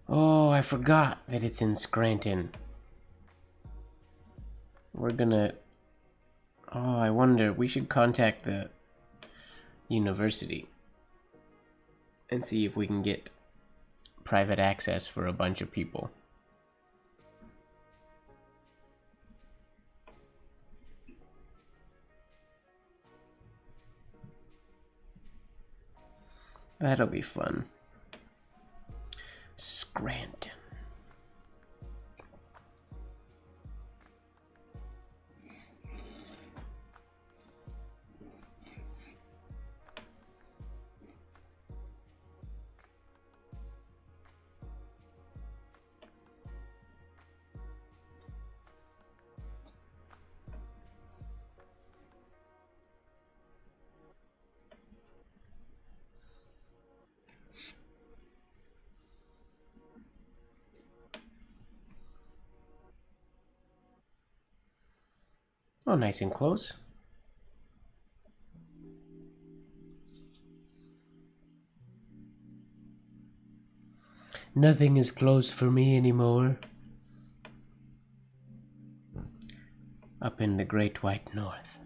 Oh, I forgot that it's in Scranton. We're gonna... Oh, I wonder, we should contact the university and see if we can get private access for a bunch of people. That'll be fun. Scranton. Oh, nice and close. Nothing is close for me anymore. Up in the Great White North.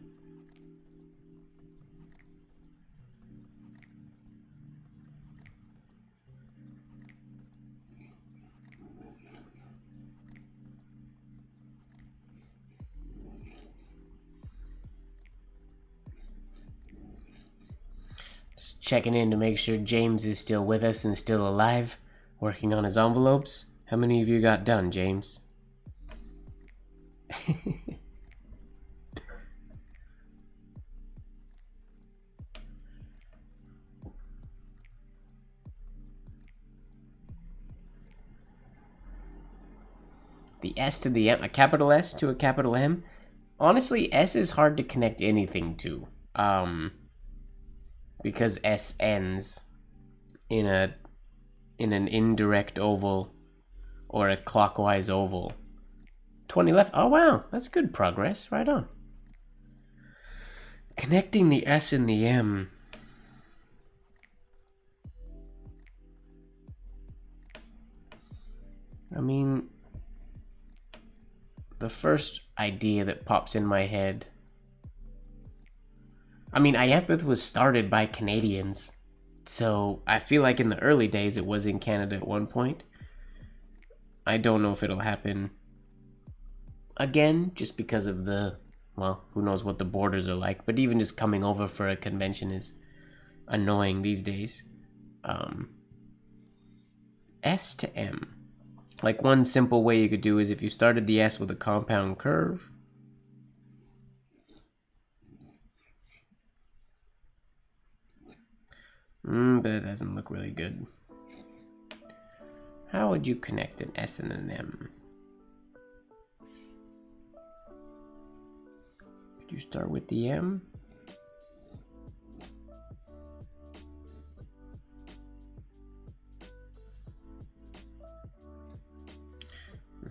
Just checking in to make sure James is still with us and still alive, working on his envelopes. How many of you got done, James? The S to the M, a capital S to a capital M. Honestly, S is hard to connect anything to. Because S ends in an indirect oval or a clockwise oval. 20 left. Oh wow, that's good progress. Right on. Connecting the S and the M. I mean, the first idea that pops in my head. I mean, Iampeth was started by Canadians, so I feel like in the early days it was in Canada at one point. I don't know if it'll happen again, just because of the, well, who knows what the borders are like, but even just coming over for a convention is annoying these days. S to M. Like, one simple way you could do is if you started the S with a compound curve. But it doesn't look really good. How would you connect an S and an M? Could you start with the M?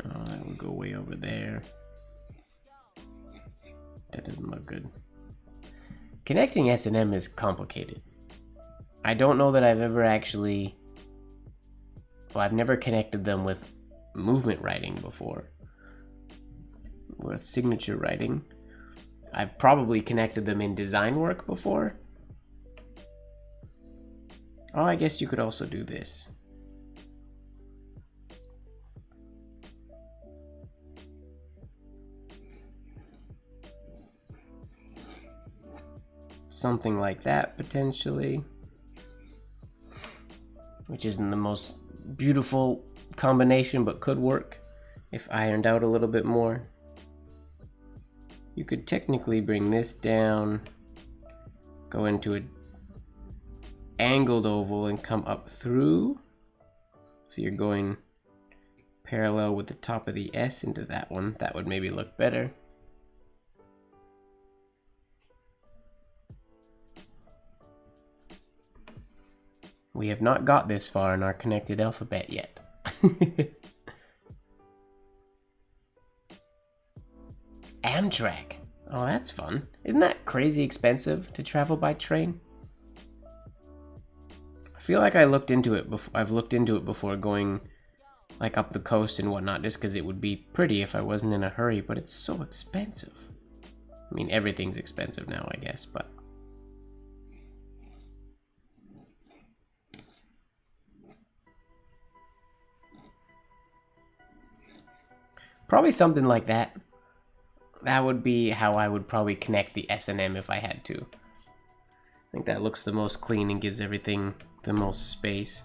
No, that would go way over there. That doesn't look good. Connecting S and M is complicated. I don't know that I've ever actually... Well, I've never connected them with movement writing before. With signature writing. I've probably connected them in design work before. Oh, I guess you could also do this. Something like that, potentially. Which isn't the most beautiful combination, but could work if ironed out a little bit more. You could technically bring this down, go into an angled oval and come up through. So you're going parallel with the top of the S into that one. That would maybe look better. We have not got this far in our connected alphabet yet. Amtrak. Oh, that's fun. Isn't that crazy expensive to travel by train? I feel like I looked into it before. I've looked into it before going like up the coast and whatnot, just because it would be pretty if I wasn't in a hurry, but it's so expensive. I mean, everything's expensive now, I guess, but... Probably something like that. That would be how I would probably connect the S and M if I had to. I think that looks the most clean and gives everything the most space.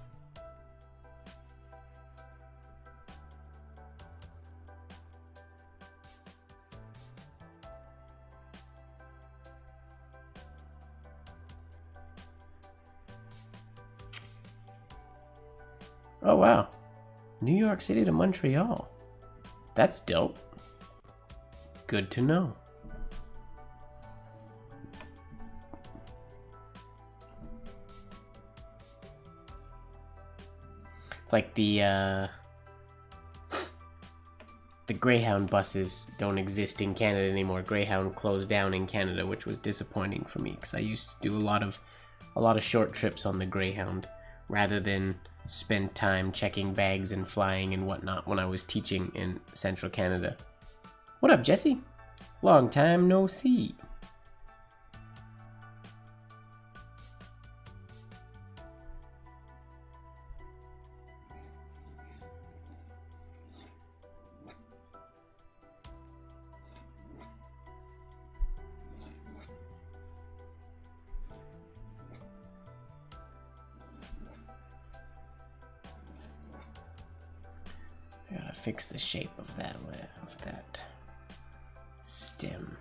Oh wow. New York City to Montreal. That's dope. Good to know. It's like the Greyhound buses don't exist in Canada anymore. Greyhound closed down in Canada, which was disappointing for me because I used to do a lot of short trips on the Greyhound rather than spend time checking bags and flying and whatnot when I was teaching in Central Canada. What up, Jesse? Long time no see. I gotta fix the shape of that stem.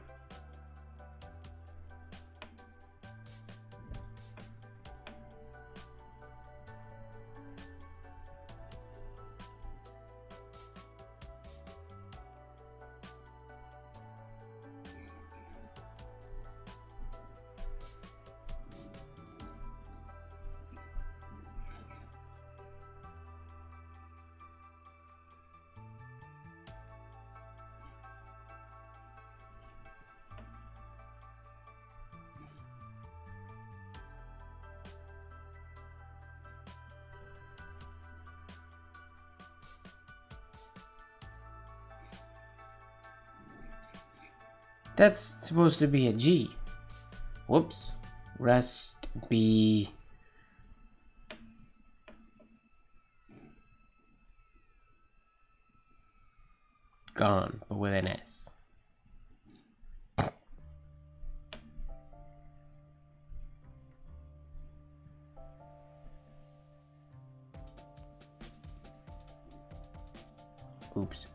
That's supposed to be a G. Whoops. Rest be... gone, but with an S. Oops.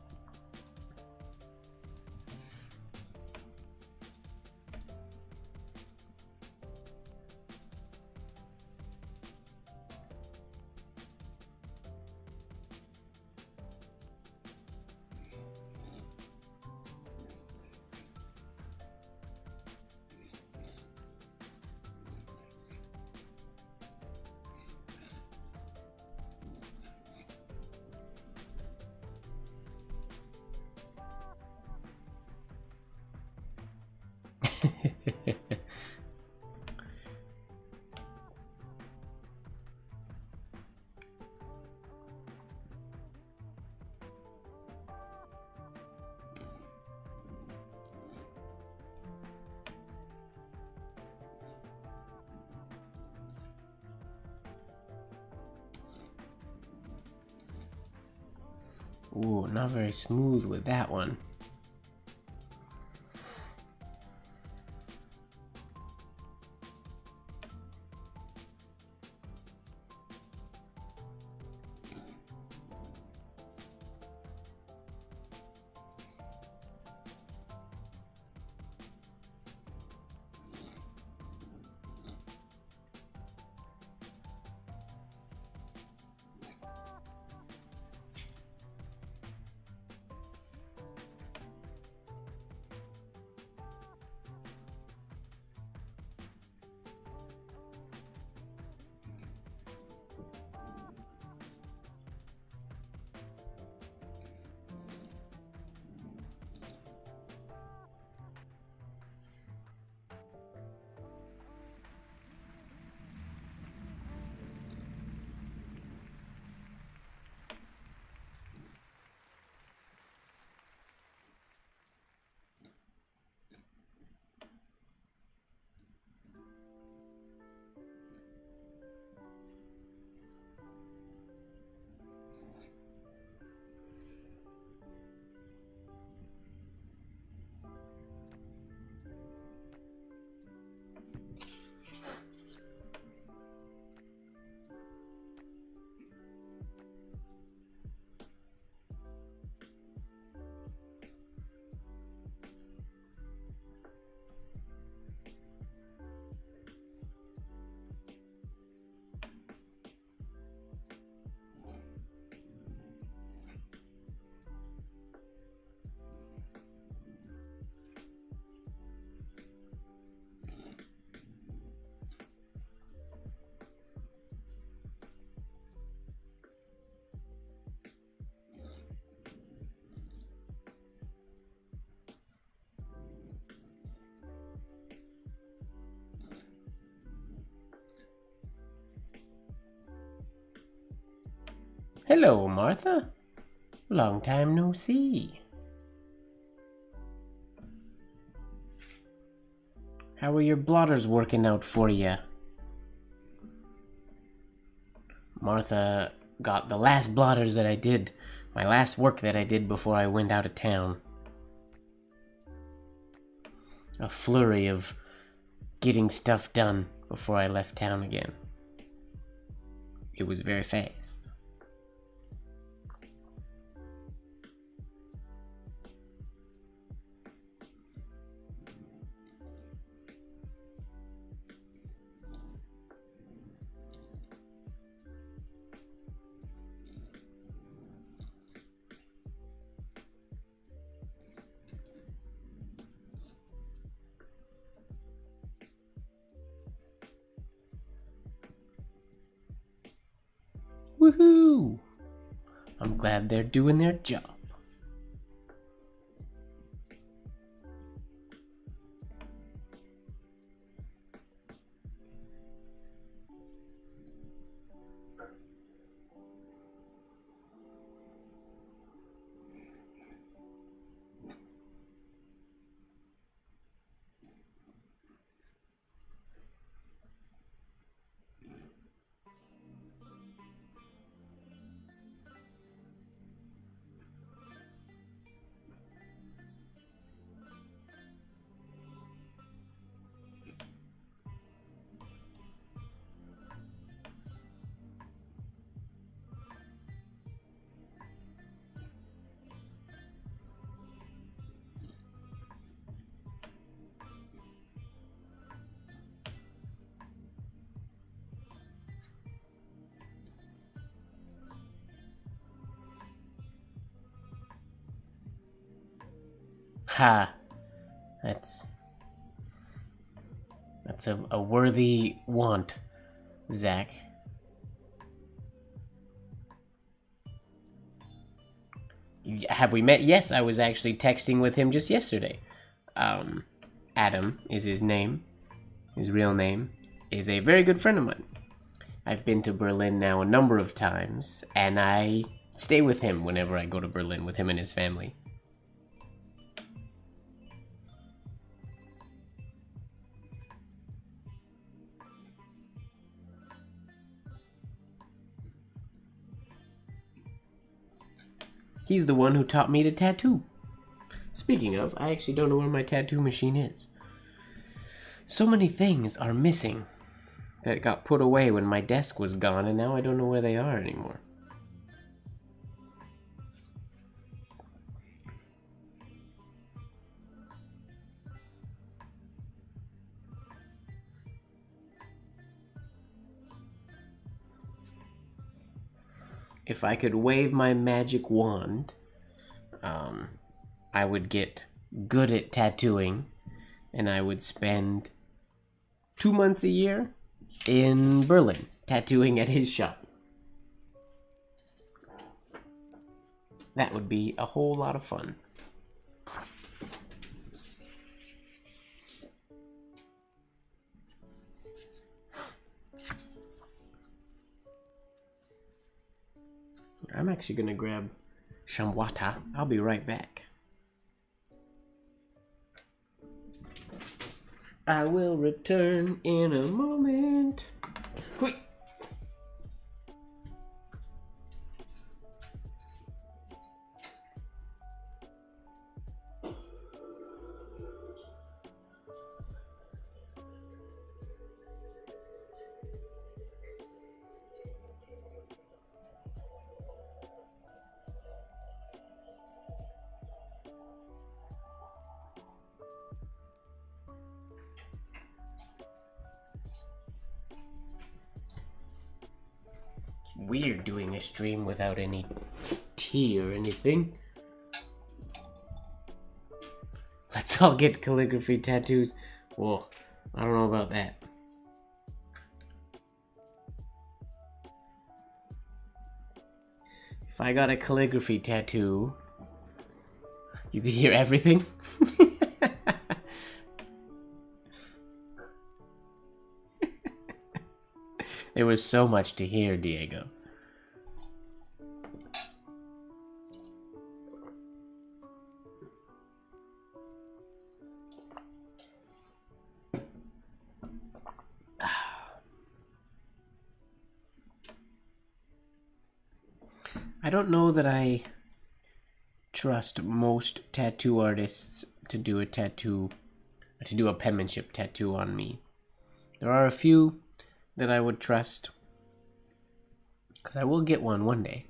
Ooh, not very smooth with that one. Hello, Martha. Long time no see. How are your blotters working out for you? Martha got the last blotters that I did, my last work that I did before I went out of town. A flurry of getting stuff done before I left town again. It was very fast. Woohoo! I'm glad they're doing their job. Ha! That's a worthy want, Zach. Have we met? Yes, I was actually texting with him just yesterday. Adam is his name. His real name is a very good friend of mine. I've been to Berlin now a number of times, and I stay with him whenever I go to Berlin with him and his family. He's the one who taught me to tattoo. Speaking of, I actually don't know where my tattoo machine is. So many things are missing that got put away when my desk was gone, and now I don't know where they are anymore. If I could wave my magic wand, I would get good at tattooing, and I would spend 2 months a year in Berlin tattooing at his shop. That would be a whole lot of fun. I'm actually gonna grab some water. I'll be right back. I will return in a moment. Hui. It's weird doing a stream without any tea or anything. Let's all get calligraphy tattoos. Well, I don't know about that. If I got a calligraphy tattoo, you could hear everything. There was so much to hear, Diego. I don't know that I trust most tattoo artists to do a penmanship tattoo on me. There are a few that I would trust, because I will get one day.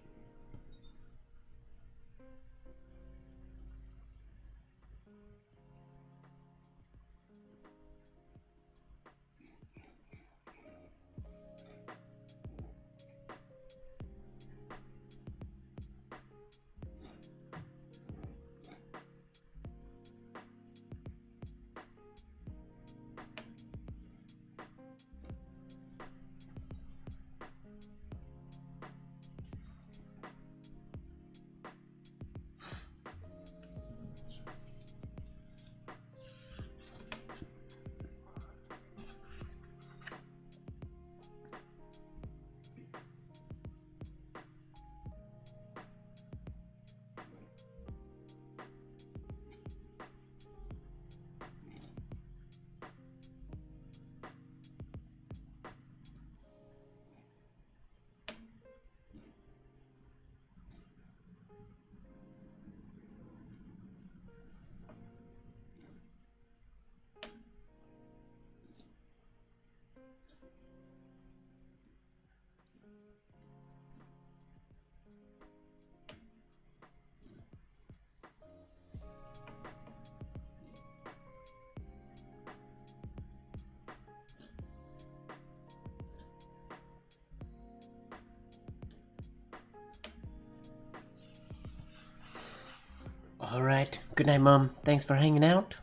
Alright, good night, Mom. Thanks for hanging out.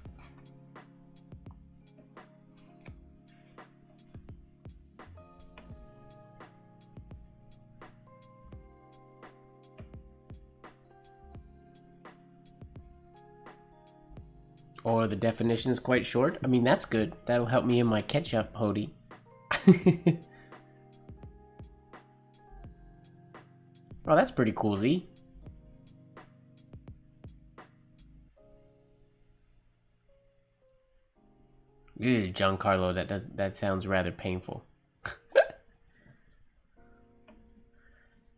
Or the definition is quite short. I mean, that's good. That'll help me in my catch-up, Hody. Oh, that's pretty cool, Z. Ew, Giancarlo, that sounds rather painful.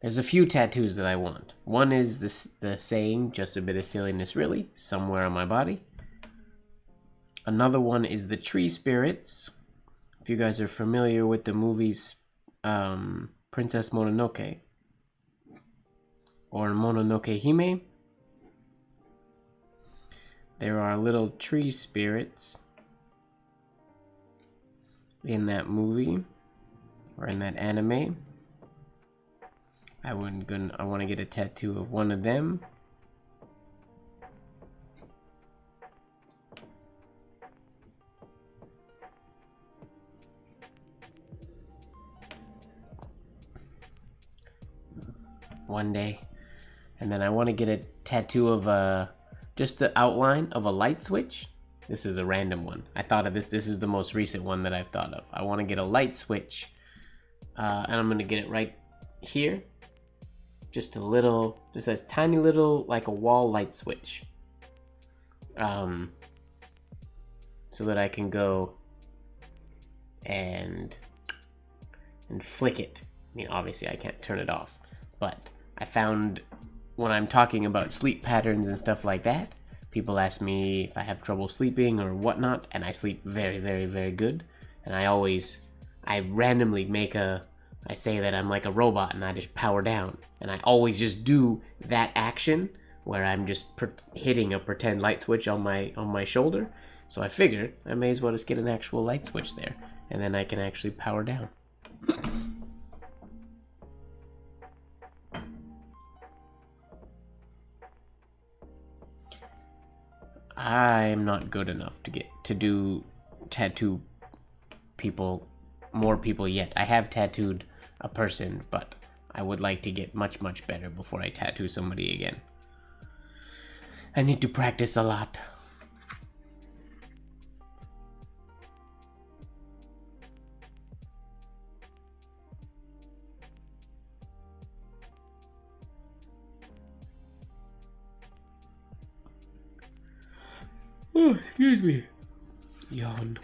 There's a few tattoos that I want. One is the saying, just a bit of silliness really, somewhere on my body. Another one is the tree spirits. If you guys are familiar with the movies Princess Mononoke or Mononoke Hime, there are little tree spirits in that movie or in that anime. I want to get a tattoo of one of them. One day. And then I want to get a tattoo of just the outline of a light switch. This is a random one. I thought of this. This is the most recent one that I've thought of. I want to get a light switch. And I'm going to get it right here. Just a little, just a tiny little, like a wall light switch. So that I can go and flick it. I mean, obviously I can't turn it off. But I found when I'm talking about sleep patterns and stuff like that, people ask me if I have trouble sleeping or whatnot, and I sleep very, very, very good. And I randomly I say that I'm like a robot and I just power down. And I always just do that action where I'm just hitting a pretend light switch on my shoulder. So I figured I may as well just get an actual light switch there, and then I can actually power down. I'm not good enough to do tattoo more people yet. I have tattooed a person, but I would like to get much, much better before I tattoo somebody again. I need to practice a lot. Oh, excuse me. Yawn.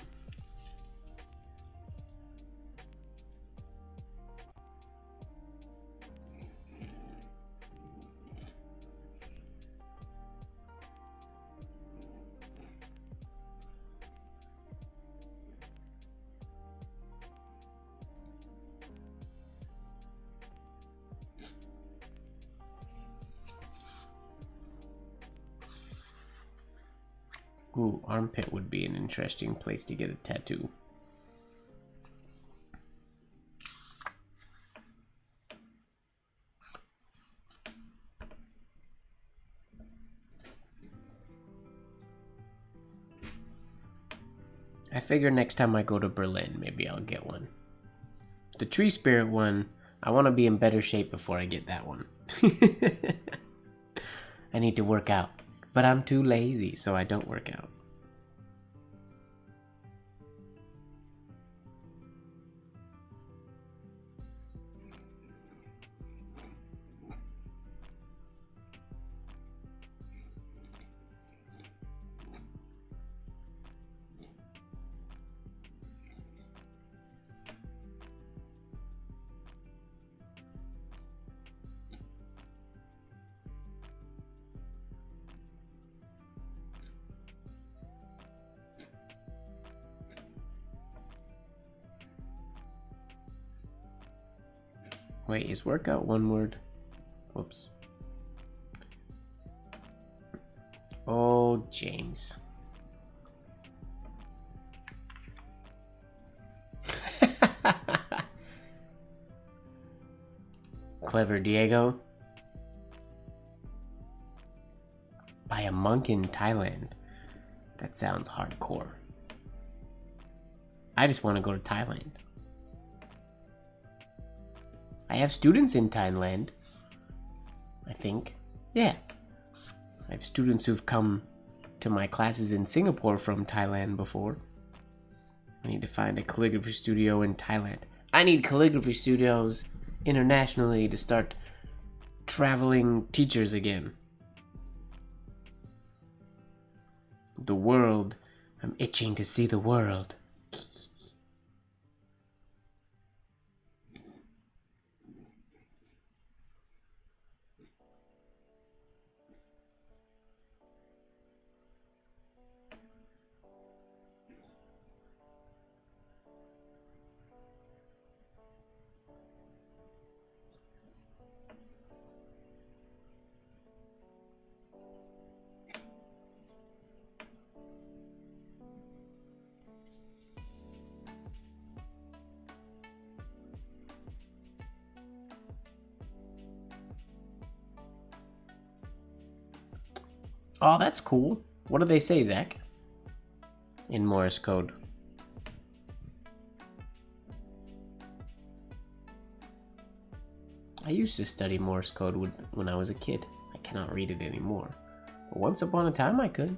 Ooh, armpit would be an interesting place to get a tattoo. I figure next time I go to Berlin, maybe I'll get one. The tree spirit one, I want to be in better shape before I get that one. I need to work out, but I'm too lazy, so I don't work out. Wait, is workout one word? Whoops. Oh, James. Clever Diego. By a monk in Thailand. That sounds hardcore. I just want to go to Thailand. I have students in Thailand, I think. Yeah. I have students who've come to my classes in Singapore from Thailand before. I need to find a calligraphy studio in Thailand. I need calligraphy studios internationally to start traveling teachers again. The world. I'm itching to see the world. Oh, that's cool. What do they say, Zach? In Morse code. I used to study Morse code when I was a kid. I cannot read it anymore. But once upon a time, I could.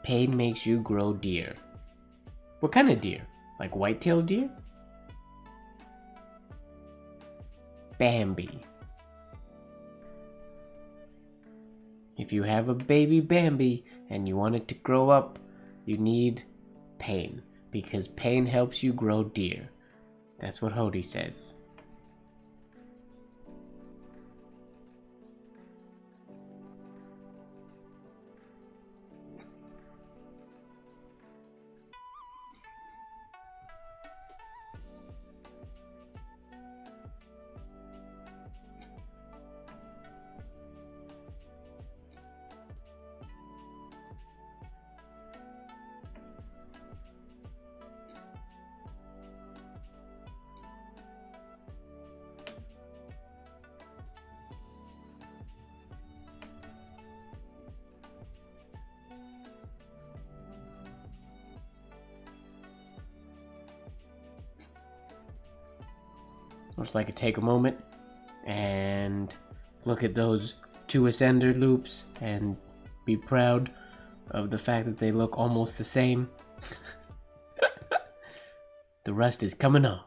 Pain makes you grow deer. What kind of deer? Like white-tailed deer? Bambi. If you have a baby Bambi and you want it to grow up, you need pain, because pain helps you grow deer. That's what Hody says. Looks like I take a moment and look at those two ascender loops and be proud of the fact that they look almost the same. The rust is coming off.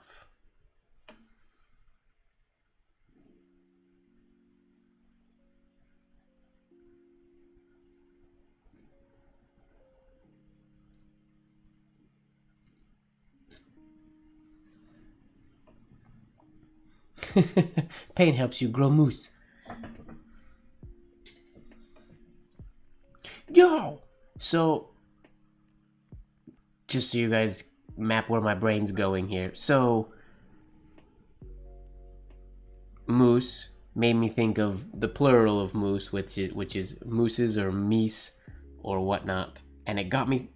Pain helps you grow moose. Yo! So, just so you guys map where my brain's going here. So, moose made me think of the plural of moose, which is mooses or meese or whatnot. And it got me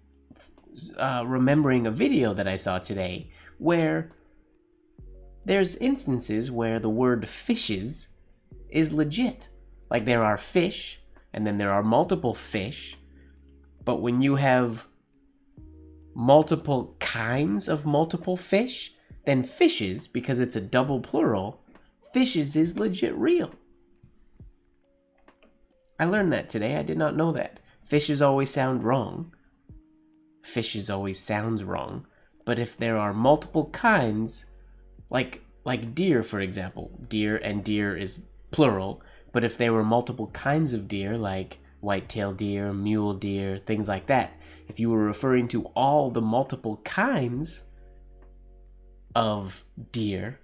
remembering a video that I saw today where there's instances where the word fishes is legit. Like there are fish, and then there are multiple fish. But when you have multiple kinds of multiple fish, then fishes, because it's a double plural, fishes is legit real. I learned that today. I did not know that. Fishes always sound wrong. Fishes always sounds wrong. But if there are multiple kinds, like deer, for example. Deer and deer is plural, but if there were multiple kinds of deer, like white-tailed deer, mule deer, things like that, if you were referring to all the multiple kinds of deer,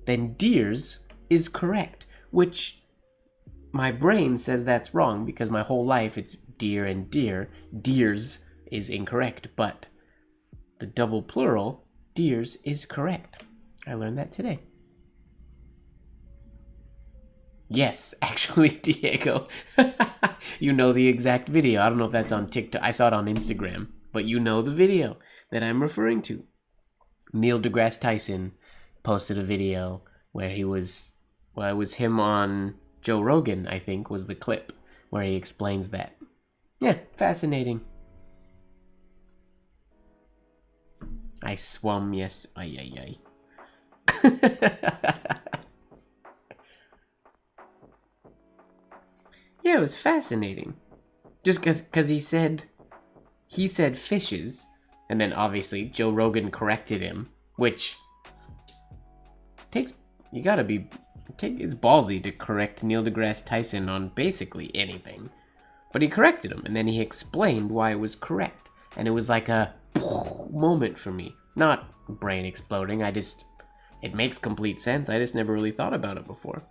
then deers is correct, which my brain says that's wrong because my whole life it's deer and deer. Deers is incorrect, but the double plural, deers, is correct. I learned that today. Yes, actually, Diego. You know the exact video. I don't know if that's on TikTok. I saw it on Instagram. But you know the video that I'm referring to. Neil deGrasse Tyson posted a video where he was... Well, it was him on Joe Rogan, I think, was the clip where he explains that. Yeah, fascinating. I swum, yes. Ay, ay, ay. Yeah, it was fascinating. Just because he said fishes, and then obviously Joe Rogan corrected him, which takes, you gotta be, it's ballsy to correct Neil deGrasse Tyson on basically anything. But he corrected him, and then he explained why it was correct. And it was like a moment for me. Not brain exploding, it makes complete sense. I just never really thought about it before.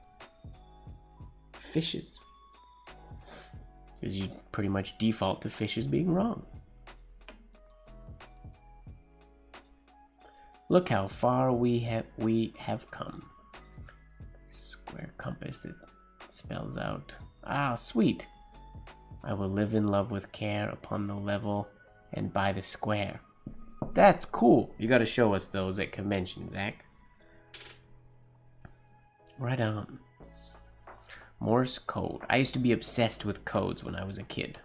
Fishes. Because you pretty much default to fishes being wrong. Look how far we have come. Square compass that spells out. Ah, sweet. I will live in love with care upon the level and by the square. That's cool. You gotta show us those at convention, Zach. Right on. Morse code. I used to be obsessed with codes when I was a kid.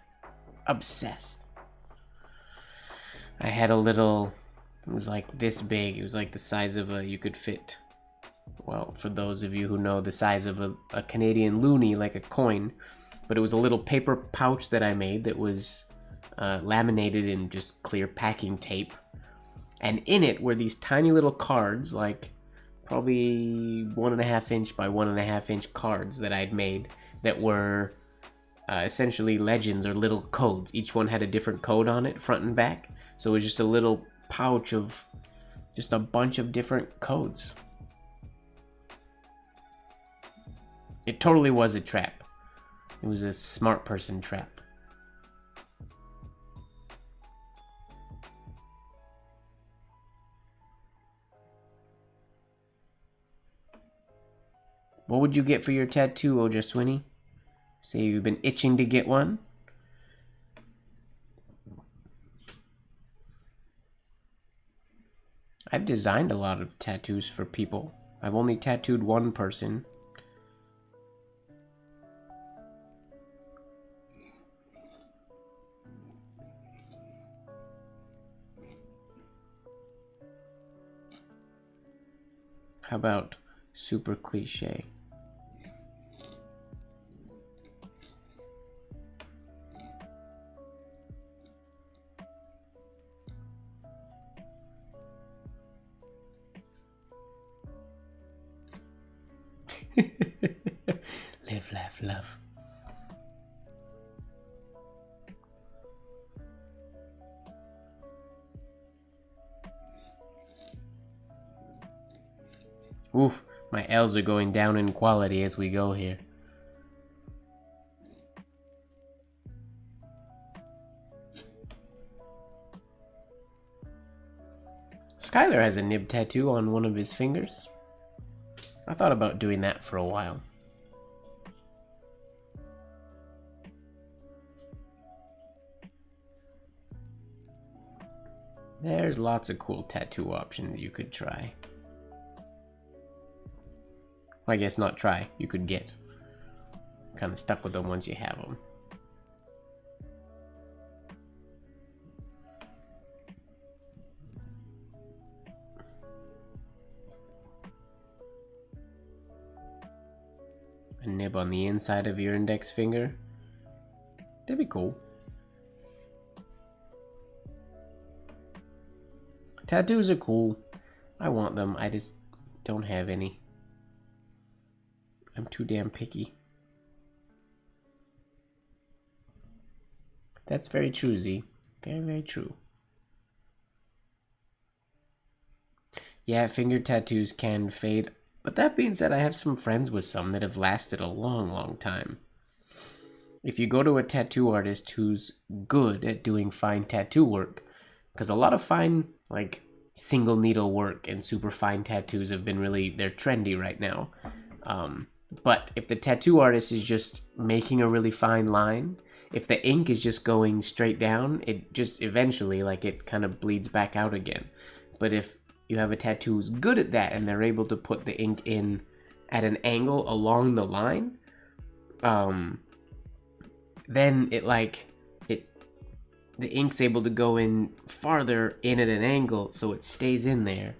Obsessed. I had a little... It was like this big. It was like the size of a... You could fit... Well, for those of you who know, the size of a Canadian loonie, like a coin. But it was a little paper pouch that I made that was laminated in just clear packing tape. And in it were these tiny little cards, like probably 1.5 inch by 1.5 inch cards that I'd made that were essentially legends or little codes. Each one had a different code on it, front and back. So it was just a little pouch of just a bunch of different codes. It totally was a trap. It was a smart person trap. What would you get for your tattoo, Ojaswini? Say you've been itching to get one? I've designed a lot of tattoos for people. I've only tattooed one person. How about super cliche? Live, laugh, love. Oof, my L's are going down in quality as we go here. Skylar has a nib tattoo on one of his fingers. I thought about doing that for a while. There's lots of cool tattoo options you could try. Well, I guess not try, you could get. Kind of stuck with them once you have them. A nib on the inside of your index finger. That'd be cool. Tattoos are cool. I want them. I just don't have any. I'm too damn picky. That's very true, Z. Very, very true. Yeah, finger tattoos can fade. But that being said, I have some friends with some that have lasted a long, long time. If you go to a tattoo artist who's good at doing fine tattoo work, because a lot of fine, like, single needle work and super fine tattoos have been really, they're trendy right now. But if the tattoo artist is just making a really fine line, if the ink is just going straight down, it just eventually, like, it kind of bleeds back out again. But if you have a tattoo who's good at that and they're able to put the ink in at an angle along the line, then it, like, the ink's able to go in farther in at an angle so it stays in there.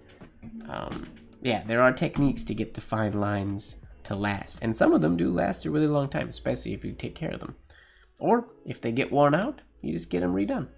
Yeah, there are techniques to get the fine lines to last, and some of them do last a really long time, especially if you take care of them. Or if they get worn out, you just get them redone.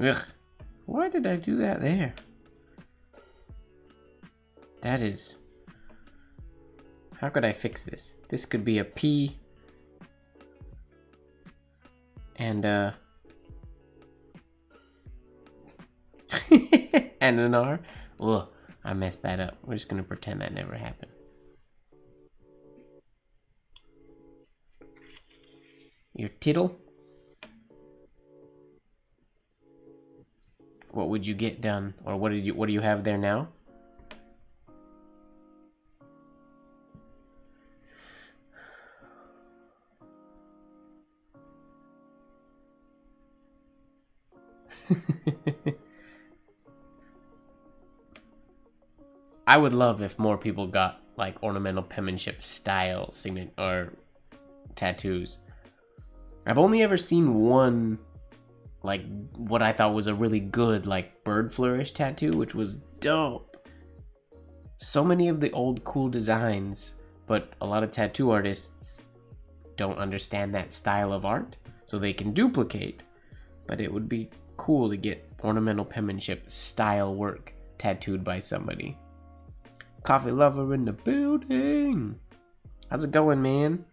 Ugh, why did I do that there? That is... How could I fix this? This could be a P and and an R. Ugh, I messed that up. We're just gonna pretend that never happened. Your tittle? what would you get done? Or what do you have there now? I would love if more people got like ornamental penmanship style or tattoos. I've only ever seen one, like what I thought was a really good like bird flourish tattoo, which was dope. So many of the old cool designs, but a lot of tattoo artists don't understand that style of art, so they can duplicate. But it would be cool to get ornamental penmanship style work tattooed by somebody. Coffee lover in the building. How's it going, man?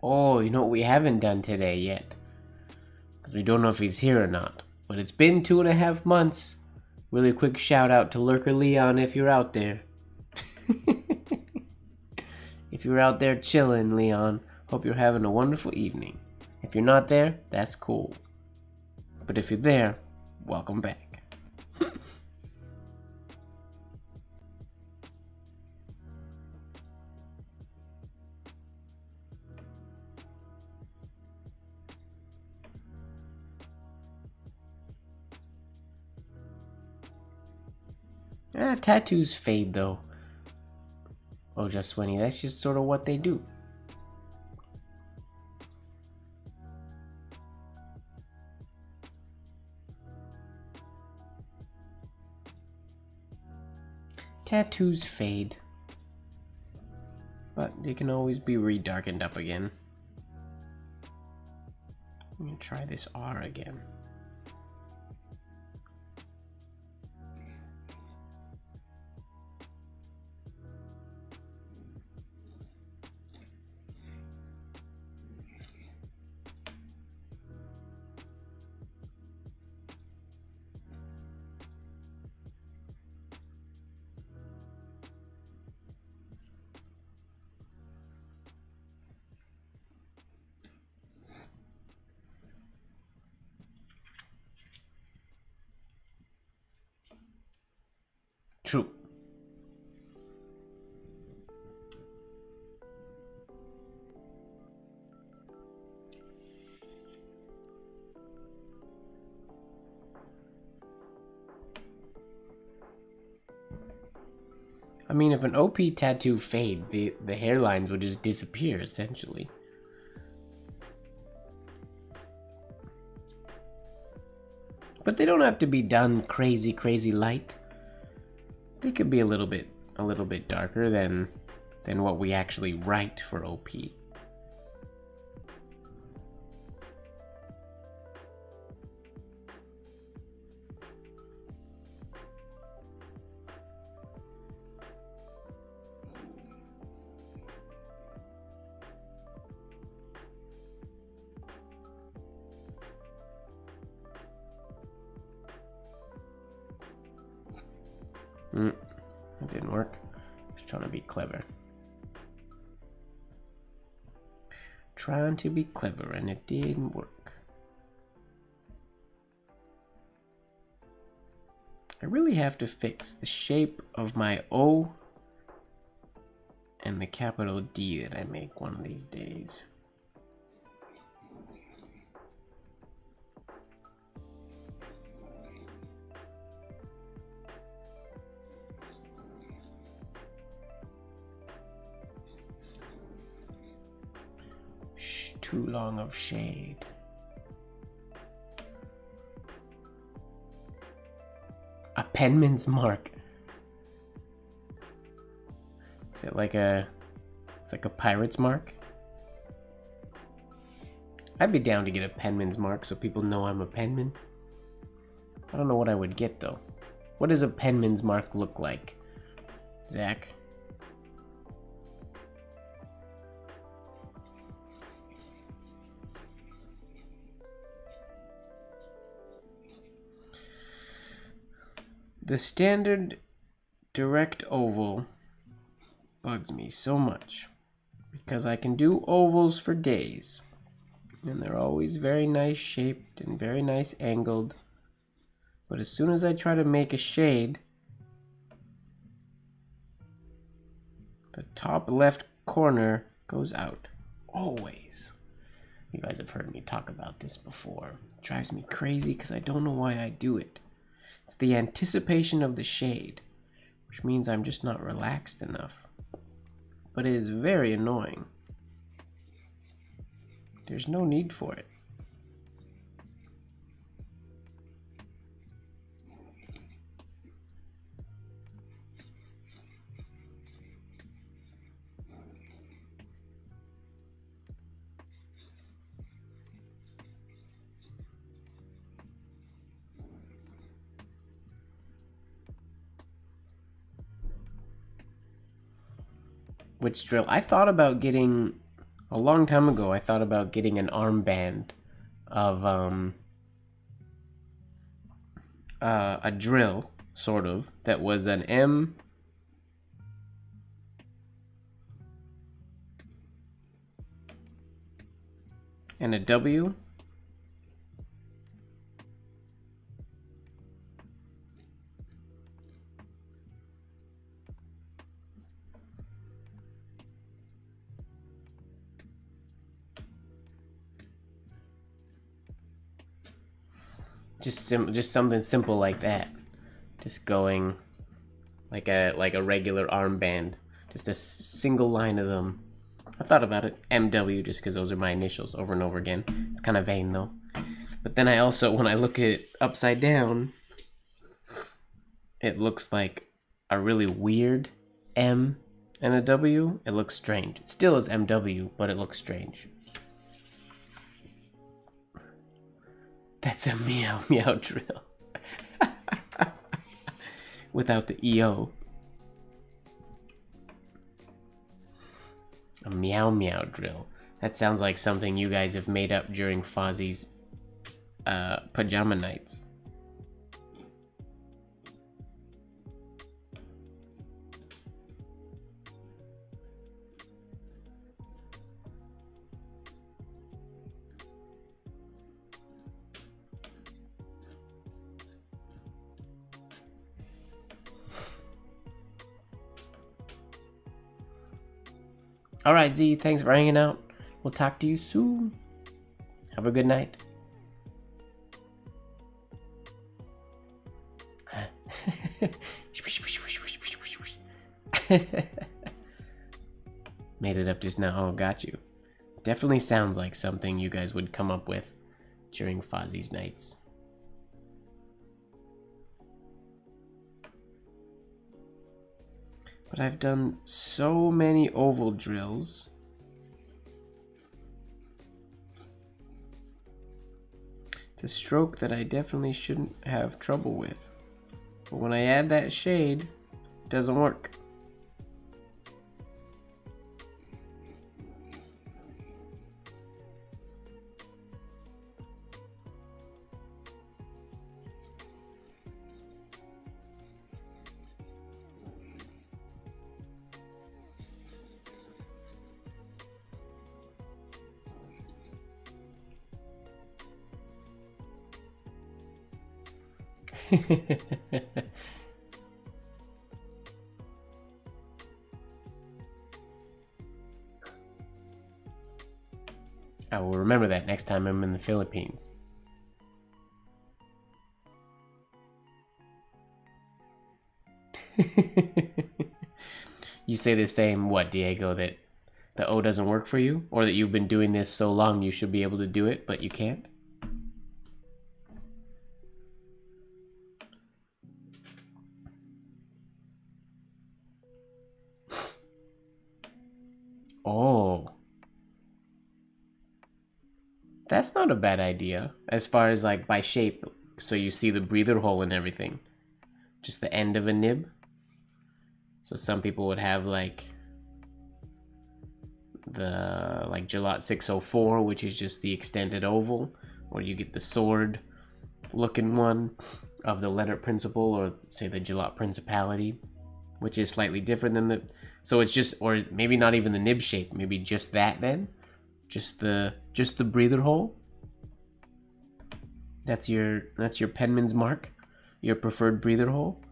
Oh, you know what we haven't done today yet? Because we don't know if he's here or not. But it's been 2.5 months. Really quick shout out to Lurker Leon if you're out there. If you're out there chilling, Leon, hope you're having a wonderful evening. If you're not there, that's cool. But if you're there, welcome back. Tattoos fade though. Oh, just Swinny, that's just sort of what they do. Tattoos fade, but they can always be re-darkened up again. I'm gonna try this R again. True. I mean, if an OP tattoo fades, the hairlines would just disappear, essentially. But they don't have to be done crazy light. They could be a little bit darker than what we actually write for OP. It didn't work. I was trying to be clever. Trying to be clever, and it didn't work. I really have to fix the shape of my O and the capital D that I make one of these days. Too long of shade. A penman's mark. Is it like a... It's like a pirate's mark? I'd be down to get a penman's mark so people know I'm a penman. I don't know what I would get though. What does a penman's mark look like, Zach? The standard direct oval bugs me so much because I can do ovals for days and they're always very nice shaped and very nice angled, but as soon as I try to make a shade, the top left corner goes out. Always. You guys have heard me talk about this before. It drives me crazy because I don't know why I do it. It's the anticipation of the shade, which means I'm just not relaxed enough. But it is very annoying. There's no need for it. Which drill? I thought about getting, a long time ago, I thought about getting an armband of a drill, sort of, that was an M and a W. Just something simple like that. Just going like a regular armband. Just a single line of them. I thought about it. MW, just because those are my initials over and over again. It's kind of vain though. But then I also, when I look at it upside down, it looks like a really weird M and a W. It looks strange. It still is MW, but it looks strange. That's a meow meow drill. Without the EO. A meow meow drill. That sounds like something you guys have made up during Fozzie's pajama nights. Alright, Z, thanks for hanging out. We'll talk to you soon. Have a good night. Made it up just now. Oh, got you. Definitely sounds like something you guys would come up with during Fozzie's nights. But I've done so many oval drills. It's a stroke that I definitely shouldn't have trouble with. But when I add that shade, it doesn't work. I will remember that next time I'm in the Philippines. You say the same, what, Diego, that the O doesn't work for you? Or that you've been doing this so long you should be able to do it, but you can't? Oh. That's not a bad idea, as far as like by shape, so you see the breather hole and everything. Just the end of a nib. So some people would have like the Gillot 604, which is just the extended oval, or you get the sword looking one of the Leonard Principle, or say the Gillot Principality, which is slightly different than the, so it's just, or maybe not even the nib shape, maybe just that then, just the breather hole. That's your penman's mark, your preferred breather hole.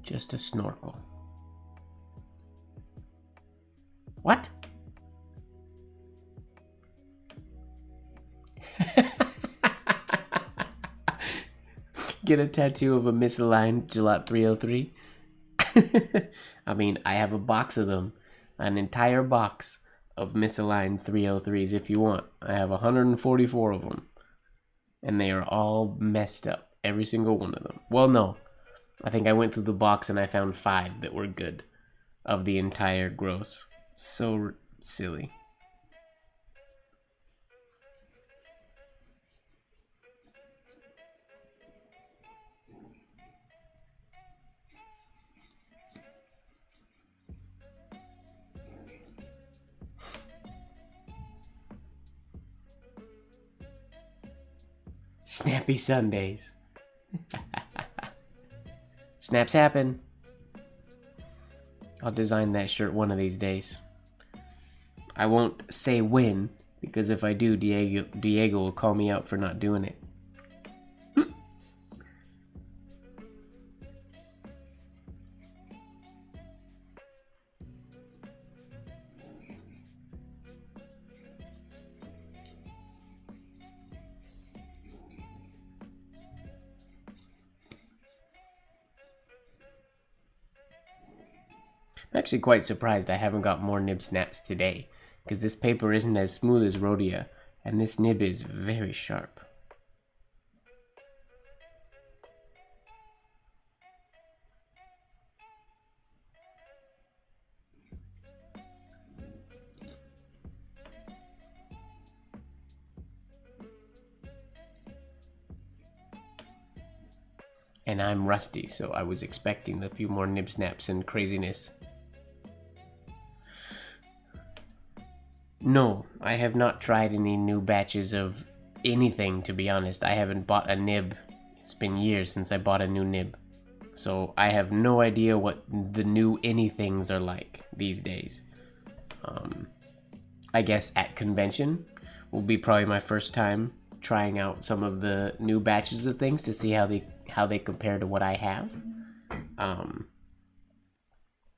Just a snorkel. What? Get a tattoo of a misaligned Gillot 303? I mean, I have a box of them. An entire box of misaligned 303s if you want. I have 144 of them. And they are all messed up. Every single one of them. Well, no. I think I went through the box and I found 5 that were good of the entire gross. So silly. Snappy Sundays. Snaps happen. I'll design that shirt one of these days. I won't say when, because if I do, Diego will call me out for not doing it. I'm actually quite surprised I haven't got more nib snaps today, because this paper isn't as smooth as Rhodia, and this nib is very sharp. And I'm rusty, so I was expecting a few more nib snaps and craziness. No, I have not tried any new batches of anything, to be honest. I haven't bought a nib. It's been years since I bought a new nib. So I have no idea what the new anythings are like these days. I guess at convention will be probably my first time trying out some of the new batches of things to see how they compare to what I have.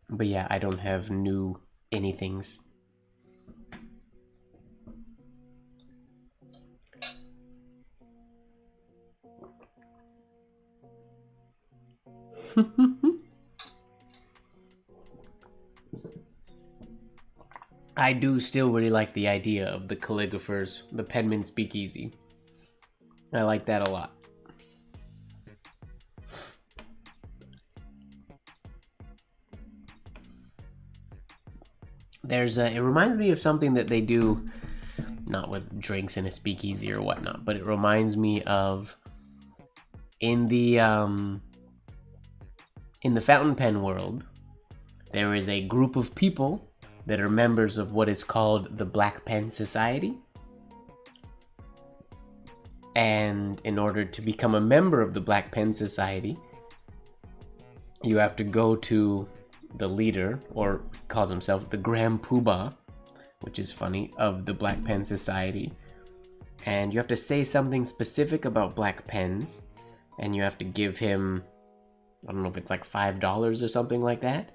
But yeah, I don't have new anythings. I do still really like the idea of the calligraphers, the Penman speakeasy. I like that a lot. It reminds me of something that they do not with drinks in a speakeasy or whatnot, but it reminds me of in the fountain pen world, there is a group of people that are members of what is called the Black Pen Society. And in order to become a member of the Black Pen Society, you have to go to the leader, or he calls himself the Grand Poobah, which is funny, of the Black Pen Society. And you have to say something specific about black pens, and you have to give him, I don't know if it's like $5 or something like that.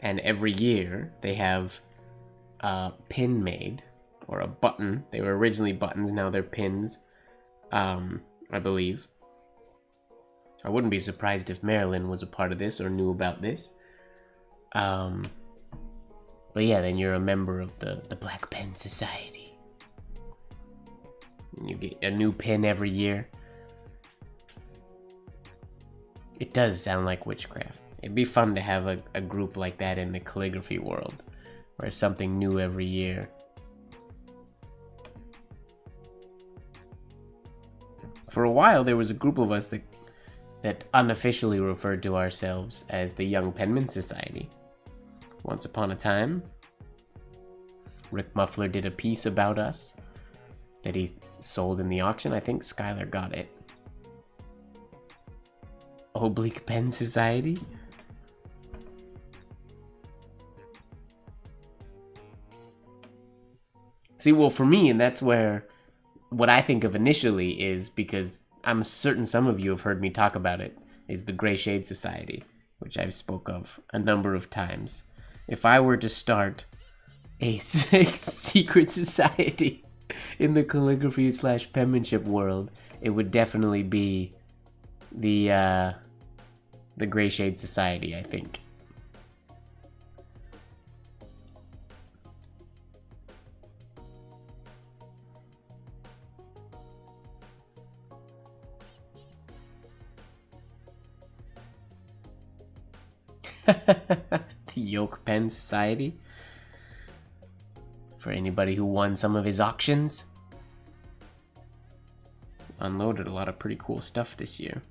And every year they have a pin made, or a button. They were originally buttons, now they're pins, I believe. I wouldn't be surprised if Marilyn was a part of this or knew about this. But yeah, then you're a member of the Black Pen Society. You get a new pin every year. It does sound like witchcraft. It'd be fun to have a group like that in the calligraphy world, where it's something new every year. For a while, there was a group of us that unofficially referred to ourselves as the Young Penman Society. Once upon a time, Rick Muffler did a piece about us that he sold in the auction. I think Skylar got it. Oblique Pen Society? See, well, for me, and that's where what I think of initially is, because I'm certain some of you have heard me talk about it, is the Gray Shade Society, which I've spoke of a number of times. If I were to start a secret society in the calligraphy / penmanship world, it would definitely be the Gray Shade Society, I think. The Yoke Pen Society. For anybody who won some of his auctions. Unloaded a lot of pretty cool stuff this year.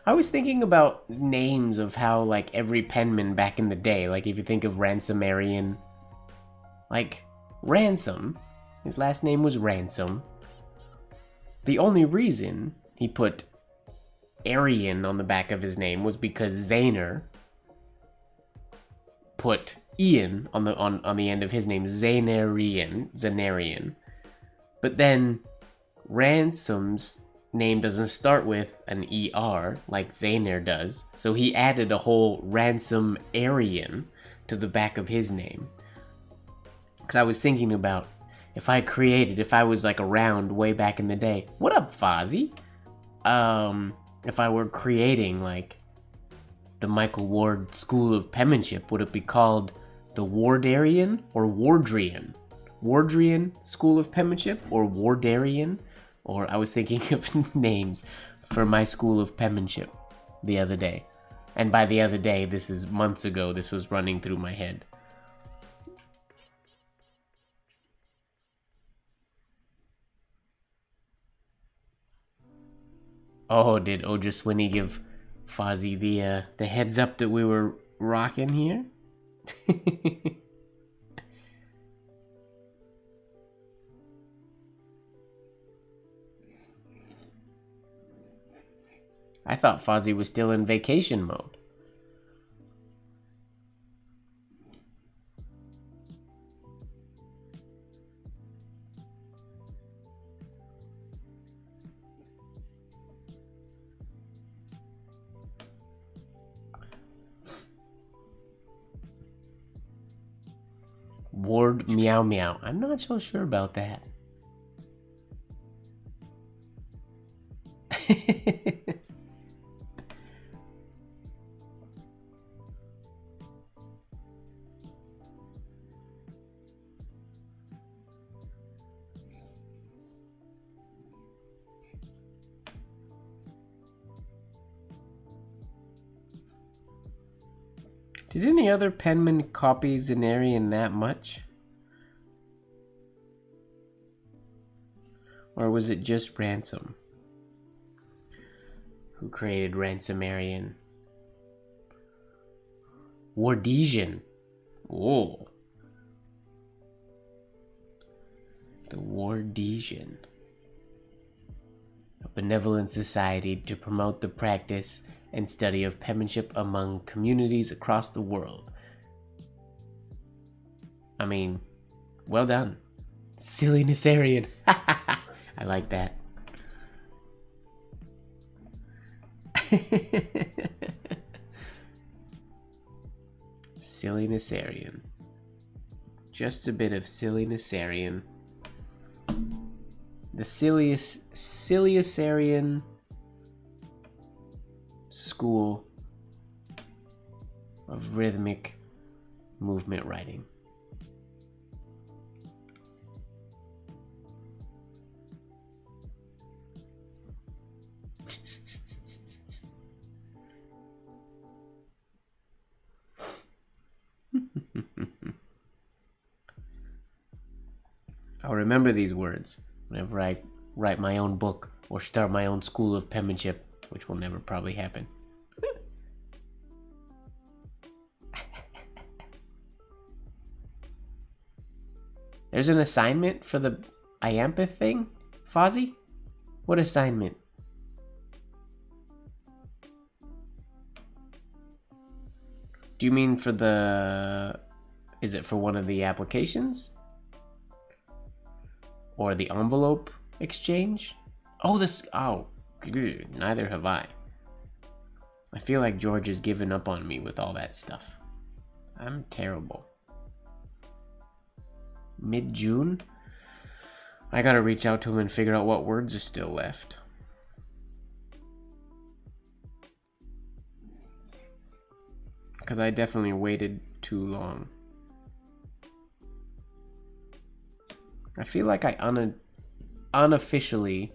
I was thinking about names of how, like, every penman back in the day, like, if you think of Ransomarian, like, Ransom, his last name was Ransom. The only reason he put Aryan on the back of his name was because Zayner put Ian on the end of his name, Zaynarian. But then Ransom's name doesn't start with an ER like Zayner does, so he added a whole Ransom Aryan to the back of his name. Because I was thinking about, if I was like around way back in the day, what up, Fozzie? If I were creating like the Michael Ward School of Penmanship, would it be called the Wardarian or Wardrian? Wardrian School of Penmanship or Wardarian? Or I was thinking of names for my school of penmanship the other day. And by the other day, this is months ago, this was running through my head. Oh, did Ojaswini give Fozzie the heads up that we were rocking here? I thought Fozzie was still in vacation mode. Ward Meow Meow. I'm not so sure about that. Did any other penman copy Zenarian that much? Or was it just Ransom who created Ransomarian? Wardesian. Oh. The Wardesian. A benevolent society to promote the practice and study of penmanship among communities across the world. I mean, well done. Sillinessarian. I like that. Sillinessarian. Just a bit of sillinessarian. The silliessarian school of rhythmic movement writing. I'll remember these words whenever I write my own book or start my own school of penmanship, which will never probably happen. There's an assignment for the IAMPA thing, Fozzie? What assignment? Do you mean for the... Is it for one of the applications? Or the envelope exchange? Oh, this... Oh, neither have I. I feel like George has given up on me with all that stuff. I'm terrible. Mid-June? I gotta reach out to him and figure out what words are still left. Because I definitely waited too long. I feel like I unofficially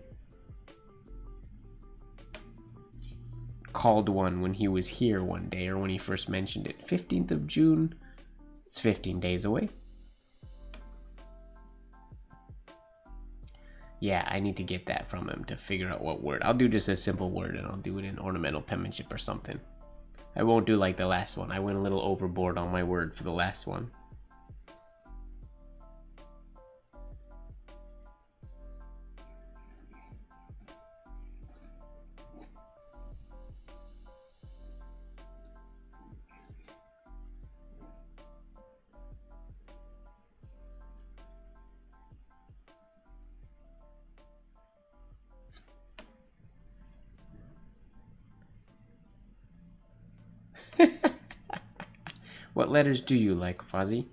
called one when he was here one day, or when he first mentioned it. 15th of June. It's 15 days away. Yeah, I need to get that from him to figure out what word. I'll do just a simple word, and I'll do it in ornamental penmanship or something. I won't do like the last one. I went a little overboard on my word for the last one. What letters do you like, Fozzie?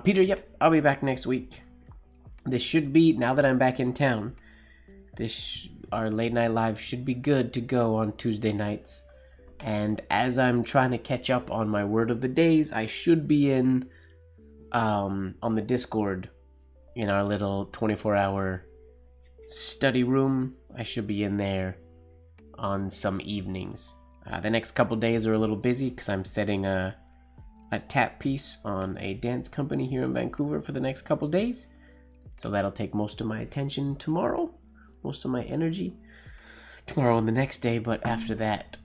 Peter, yep, I'll be back next week. This should be, now that I'm back in town, our late night live should be good to go on Tuesday nights. And as I'm trying to catch up on my word of the days, I should be in on the Discord in our little 24-hour study room. I should be in there on some evenings. The next couple days are a little busy because I'm setting a tap piece on a dance company here in Vancouver for the next couple days. So that'll take most of my attention tomorrow, most of my energy tomorrow and the next day. But after that,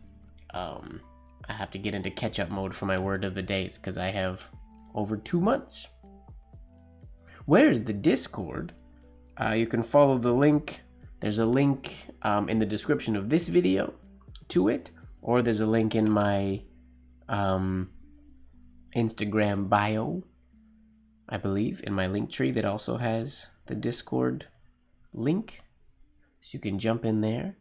I have to get into catch-up mode for my word of the days because I have over 2 months. Where is the Discord? You can follow the link. There's a link in the description of this video to it, or there's a link in my Instagram bio, I believe, in my link tree that also has the Discord link. So you can jump in there.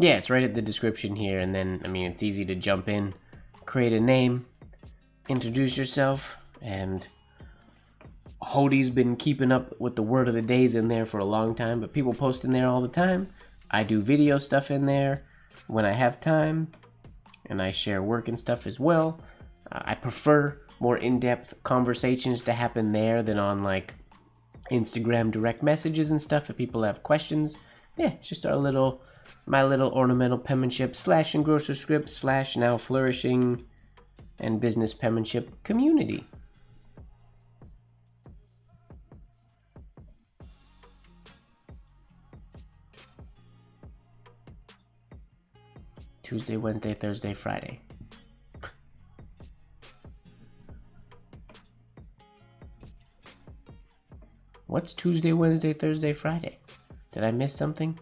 Yeah, it's right at the description here, and then, I mean, it's easy to jump in, create a name, introduce yourself, and Hodie's been keeping up with the word of the days in there for a long time, but people post in there all the time. I do video stuff in there when I have time, and I share work and stuff as well. I prefer more in-depth conversations to happen there than on, like, Instagram direct messages and stuff if people have questions. Yeah, it's just my little ornamental penmanship / engrosser script / now flourishing and business penmanship community. Tuesday, Wednesday, Thursday, Friday. What's Tuesday, Wednesday, Thursday, Friday? Did I miss something?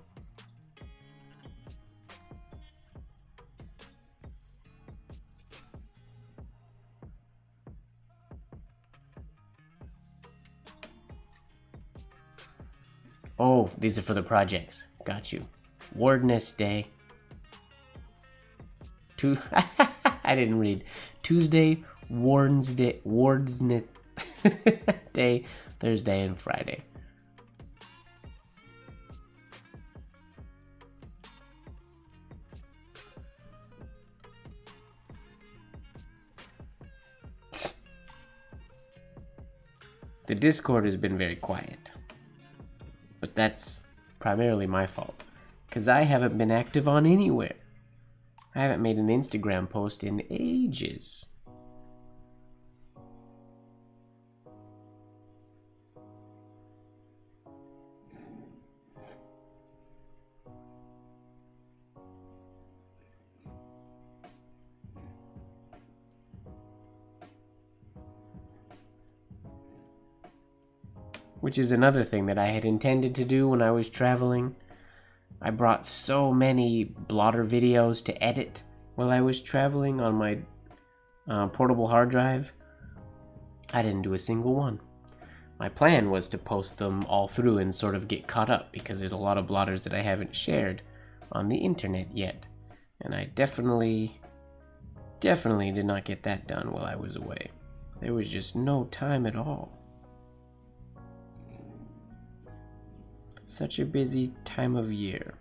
Oh, these are for the projects. Got you. Wardness Day. I didn't read. Tuesday, Wardsness Day, Thursday, and Friday. The Discord has been very quiet. But that's primarily my fault, because I haven't been active on anywhere. I haven't made an Instagram post in ages. Which is another thing that I had intended to do when I was traveling. I brought so many blotter videos to edit while I was traveling on my portable hard drive. I didn't do a single one. My plan was to post them all through and sort of get caught up, because there's a lot of blotters that I haven't shared on the internet yet. And I definitely did not get that done while I was away. There was just no time at all. Such a busy time of year.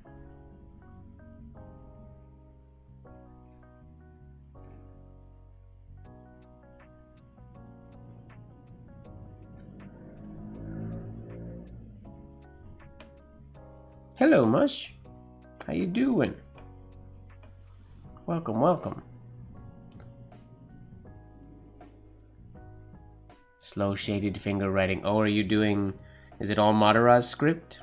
Hello, Mush. How you doing? Welcome, welcome. Slow shaded finger writing. Oh, are you doing... Is it all Madara's script?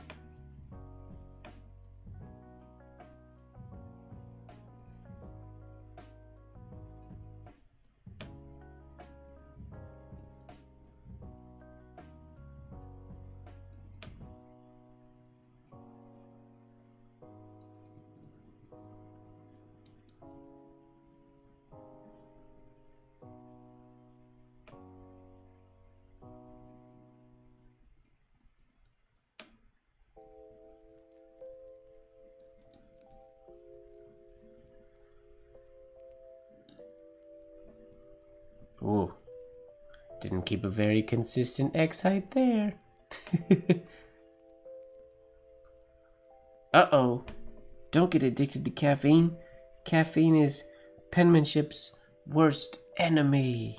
Ooh. Didn't keep a very consistent X height there. Uh-oh. Don't get addicted to caffeine. Caffeine is penmanship's worst enemy.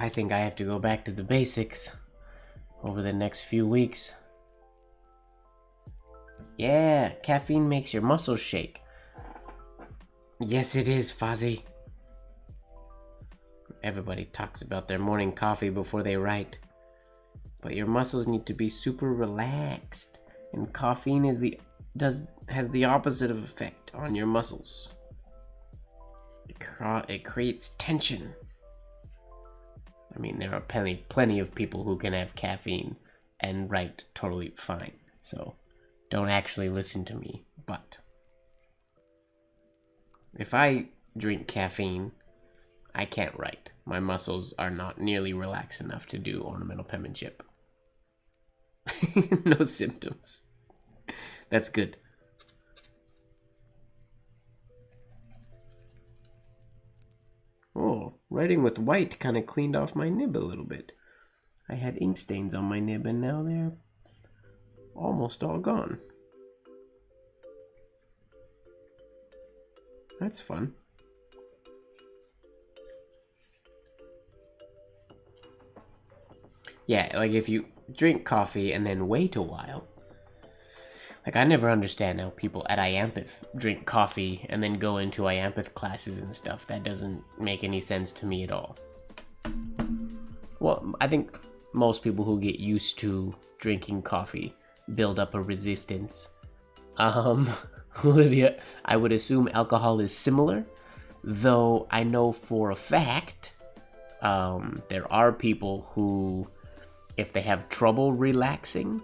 I think I have to go back to the basics over the next few weeks. Yeah, caffeine makes your muscles shake. Yes, it is, Fozzie. Everybody talks about their morning coffee before they write. But your muscles need to be super relaxed. And caffeine has the opposite of effect on your muscles. It creates tension. I mean, there are plenty of people who can have caffeine and write totally fine. So don't actually listen to me. But if I drink caffeine, I can't write. My muscles are not nearly relaxed enough to do ornamental penmanship. No symptoms. That's good. Oh, writing with white kind of cleaned off my nib a little bit. I had ink stains on my nib and now they're almost all gone. That's fun. Yeah, like if you drink coffee and then wait a while. Like, I never understand how people at Iampith drink coffee and then go into Iampith classes and stuff. That doesn't make any sense to me at all. Well, I think most people who get used to drinking coffee build up a resistance. Olivia, I would assume alcohol is similar, though I know for a fact there are people who, if they have trouble relaxing,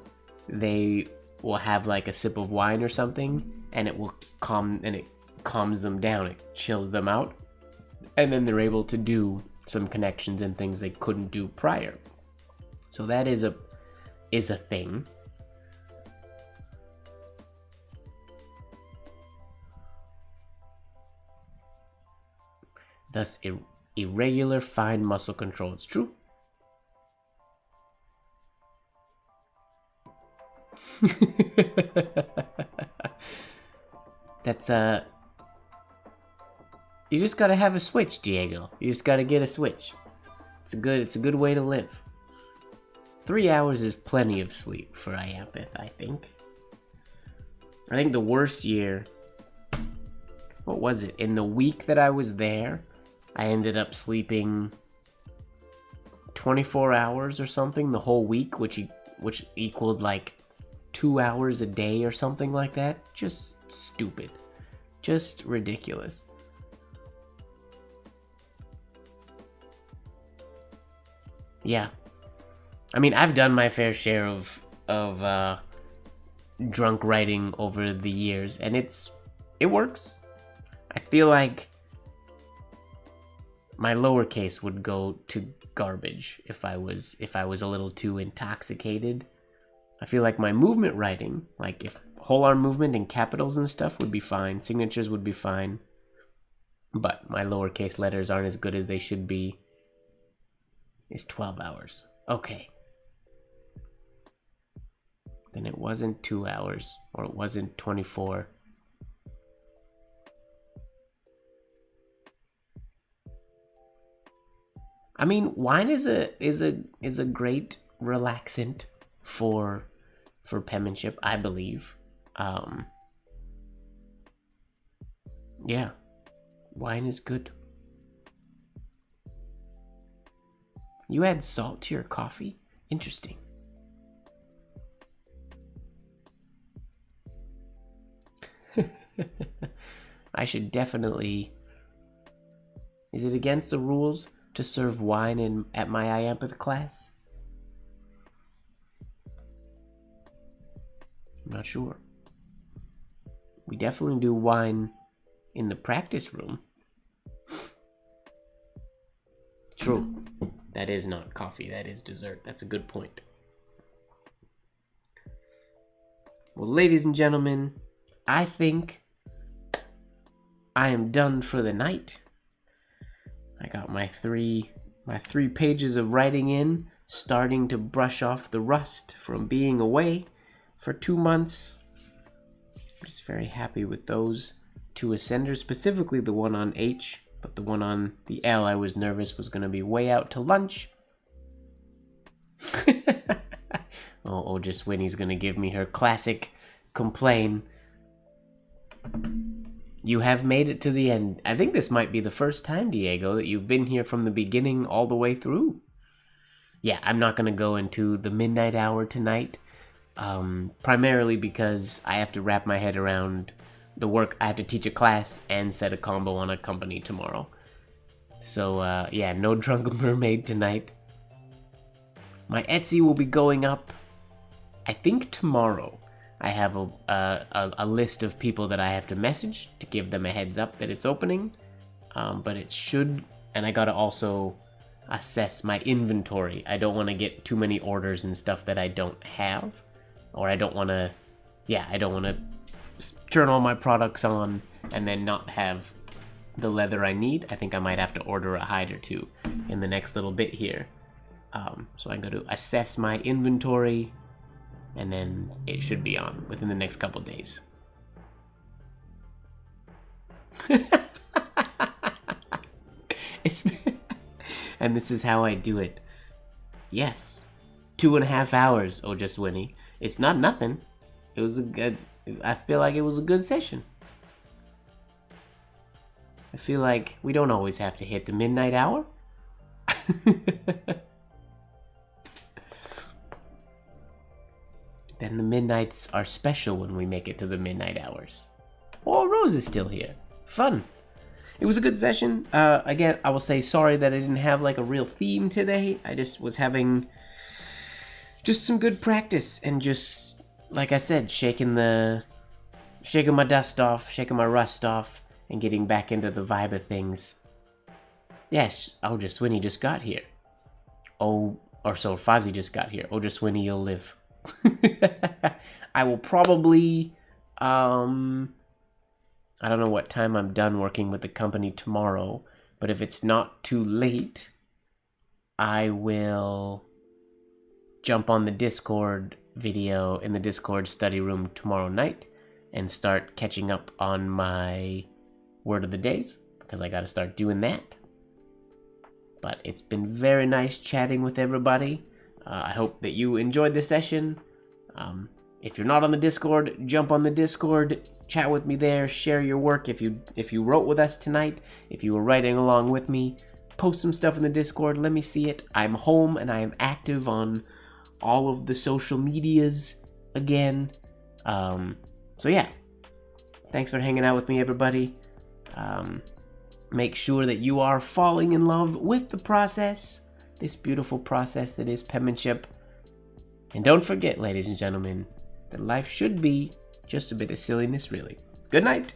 they will have like a sip of wine or something, and it calms them down, it chills them out, and then they're able to do some connections and things they couldn't do prior. So that is a thing. Thus, irregular fine muscle control. It's true. That's you just gotta have a switch, Diego. You just gotta get a switch. It's a good way to live. 3 hours is plenty of sleep for Iampith, I think. I think the worst year, what was it? In the week that I was there, I ended up sleeping 24 hours or something the whole week, which equaled like 2 hours a day or something like that. Just stupid. Just ridiculous. Yeah. I mean, I've done my fair share of drunk writing over the years, and it works. I feel like my lowercase would go to garbage if I was a little too intoxicated. I feel like my movement writing, like if whole arm movement and capitals and stuff would be fine, signatures would be fine, but my lowercase letters aren't as good as they should be. It's 12 hours. Okay. Then it wasn't 2 hours, or it wasn't 24. I mean, wine is a great relaxant for penmanship, I believe. Yeah, wine is good. You add salt to your coffee? Interesting. I should definitely... Is it against the rules to serve wine at my Iampith class? I'm not sure. We definitely do wine in the practice room. True. That is not coffee, that is dessert. That's a good point. Well, ladies and gentlemen, I think I am done for the night. I got my three pages of writing in, starting to brush off the rust from being away for 2 months. I'm just very happy with those 2 ascenders, specifically the one on H. But the one on the L, I was nervous was going to be way out to lunch. Oh, just Winnie's going to give me her classic complain. You have made it to the end. I think this might be the first time, Diego, that you've been here from the beginning all the way through. Yeah, I'm not going to go into the midnight hour tonight. Primarily because I have to wrap my head around the work. I have to teach a class and set a combo on a company tomorrow. So, yeah, no Drunken Mermaid tonight. My Etsy will be going up, I think, tomorrow. I have a list of people that I have to message to give them a heads up that it's opening. But it should, and I gotta also assess my inventory. I don't want to get too many orders and stuff that I don't have. Or I don't want to, I don't want to turn all my products on and then not have the leather I need. I think I might have to order a hide or two in the next little bit here. So I'm going to assess my inventory, and then it should be on within the next couple days. And this is how I do it. Yes. 2.5 hours, oh just Winnie. It's not nothing. It was a good, I feel like it was a good session. I feel like we don't always have to hit the midnight hour. Then the midnights are special when we make it to the midnight hours. Oh, Rose is still here. Fun. It was a good session. Again, I will say sorry that I didn't have like a real theme today. I just was having just some good practice and just, like I said, shaking my dust off, shaking my rust off, and getting back into the vibe of things. Yes, oh, just Winnie just got here. Oh, or so Fozzie just got here. Oh, just Winnie, you'll live. I will probably, I don't know what time I'm done working with the company tomorrow, but if it's not too late, I will jump on the Discord video in the Discord study room tomorrow night and start catching up on my word of the days, because I got to start doing that. But it's been very nice chatting with everybody. I hope that you enjoyed the session. If you're not on the Discord, jump on the Discord, chat with me there, share your work. If you wrote with us tonight, if you were writing along with me, post some stuff in the Discord, let me see it. I'm home and I am active on all of the social medias again. So yeah, thanks for hanging out with me, everybody. Make sure that you are falling in love with the process, this beautiful process that is penmanship. And don't forget, ladies and gentlemen, that life should be just a bit of silliness, really. Good night.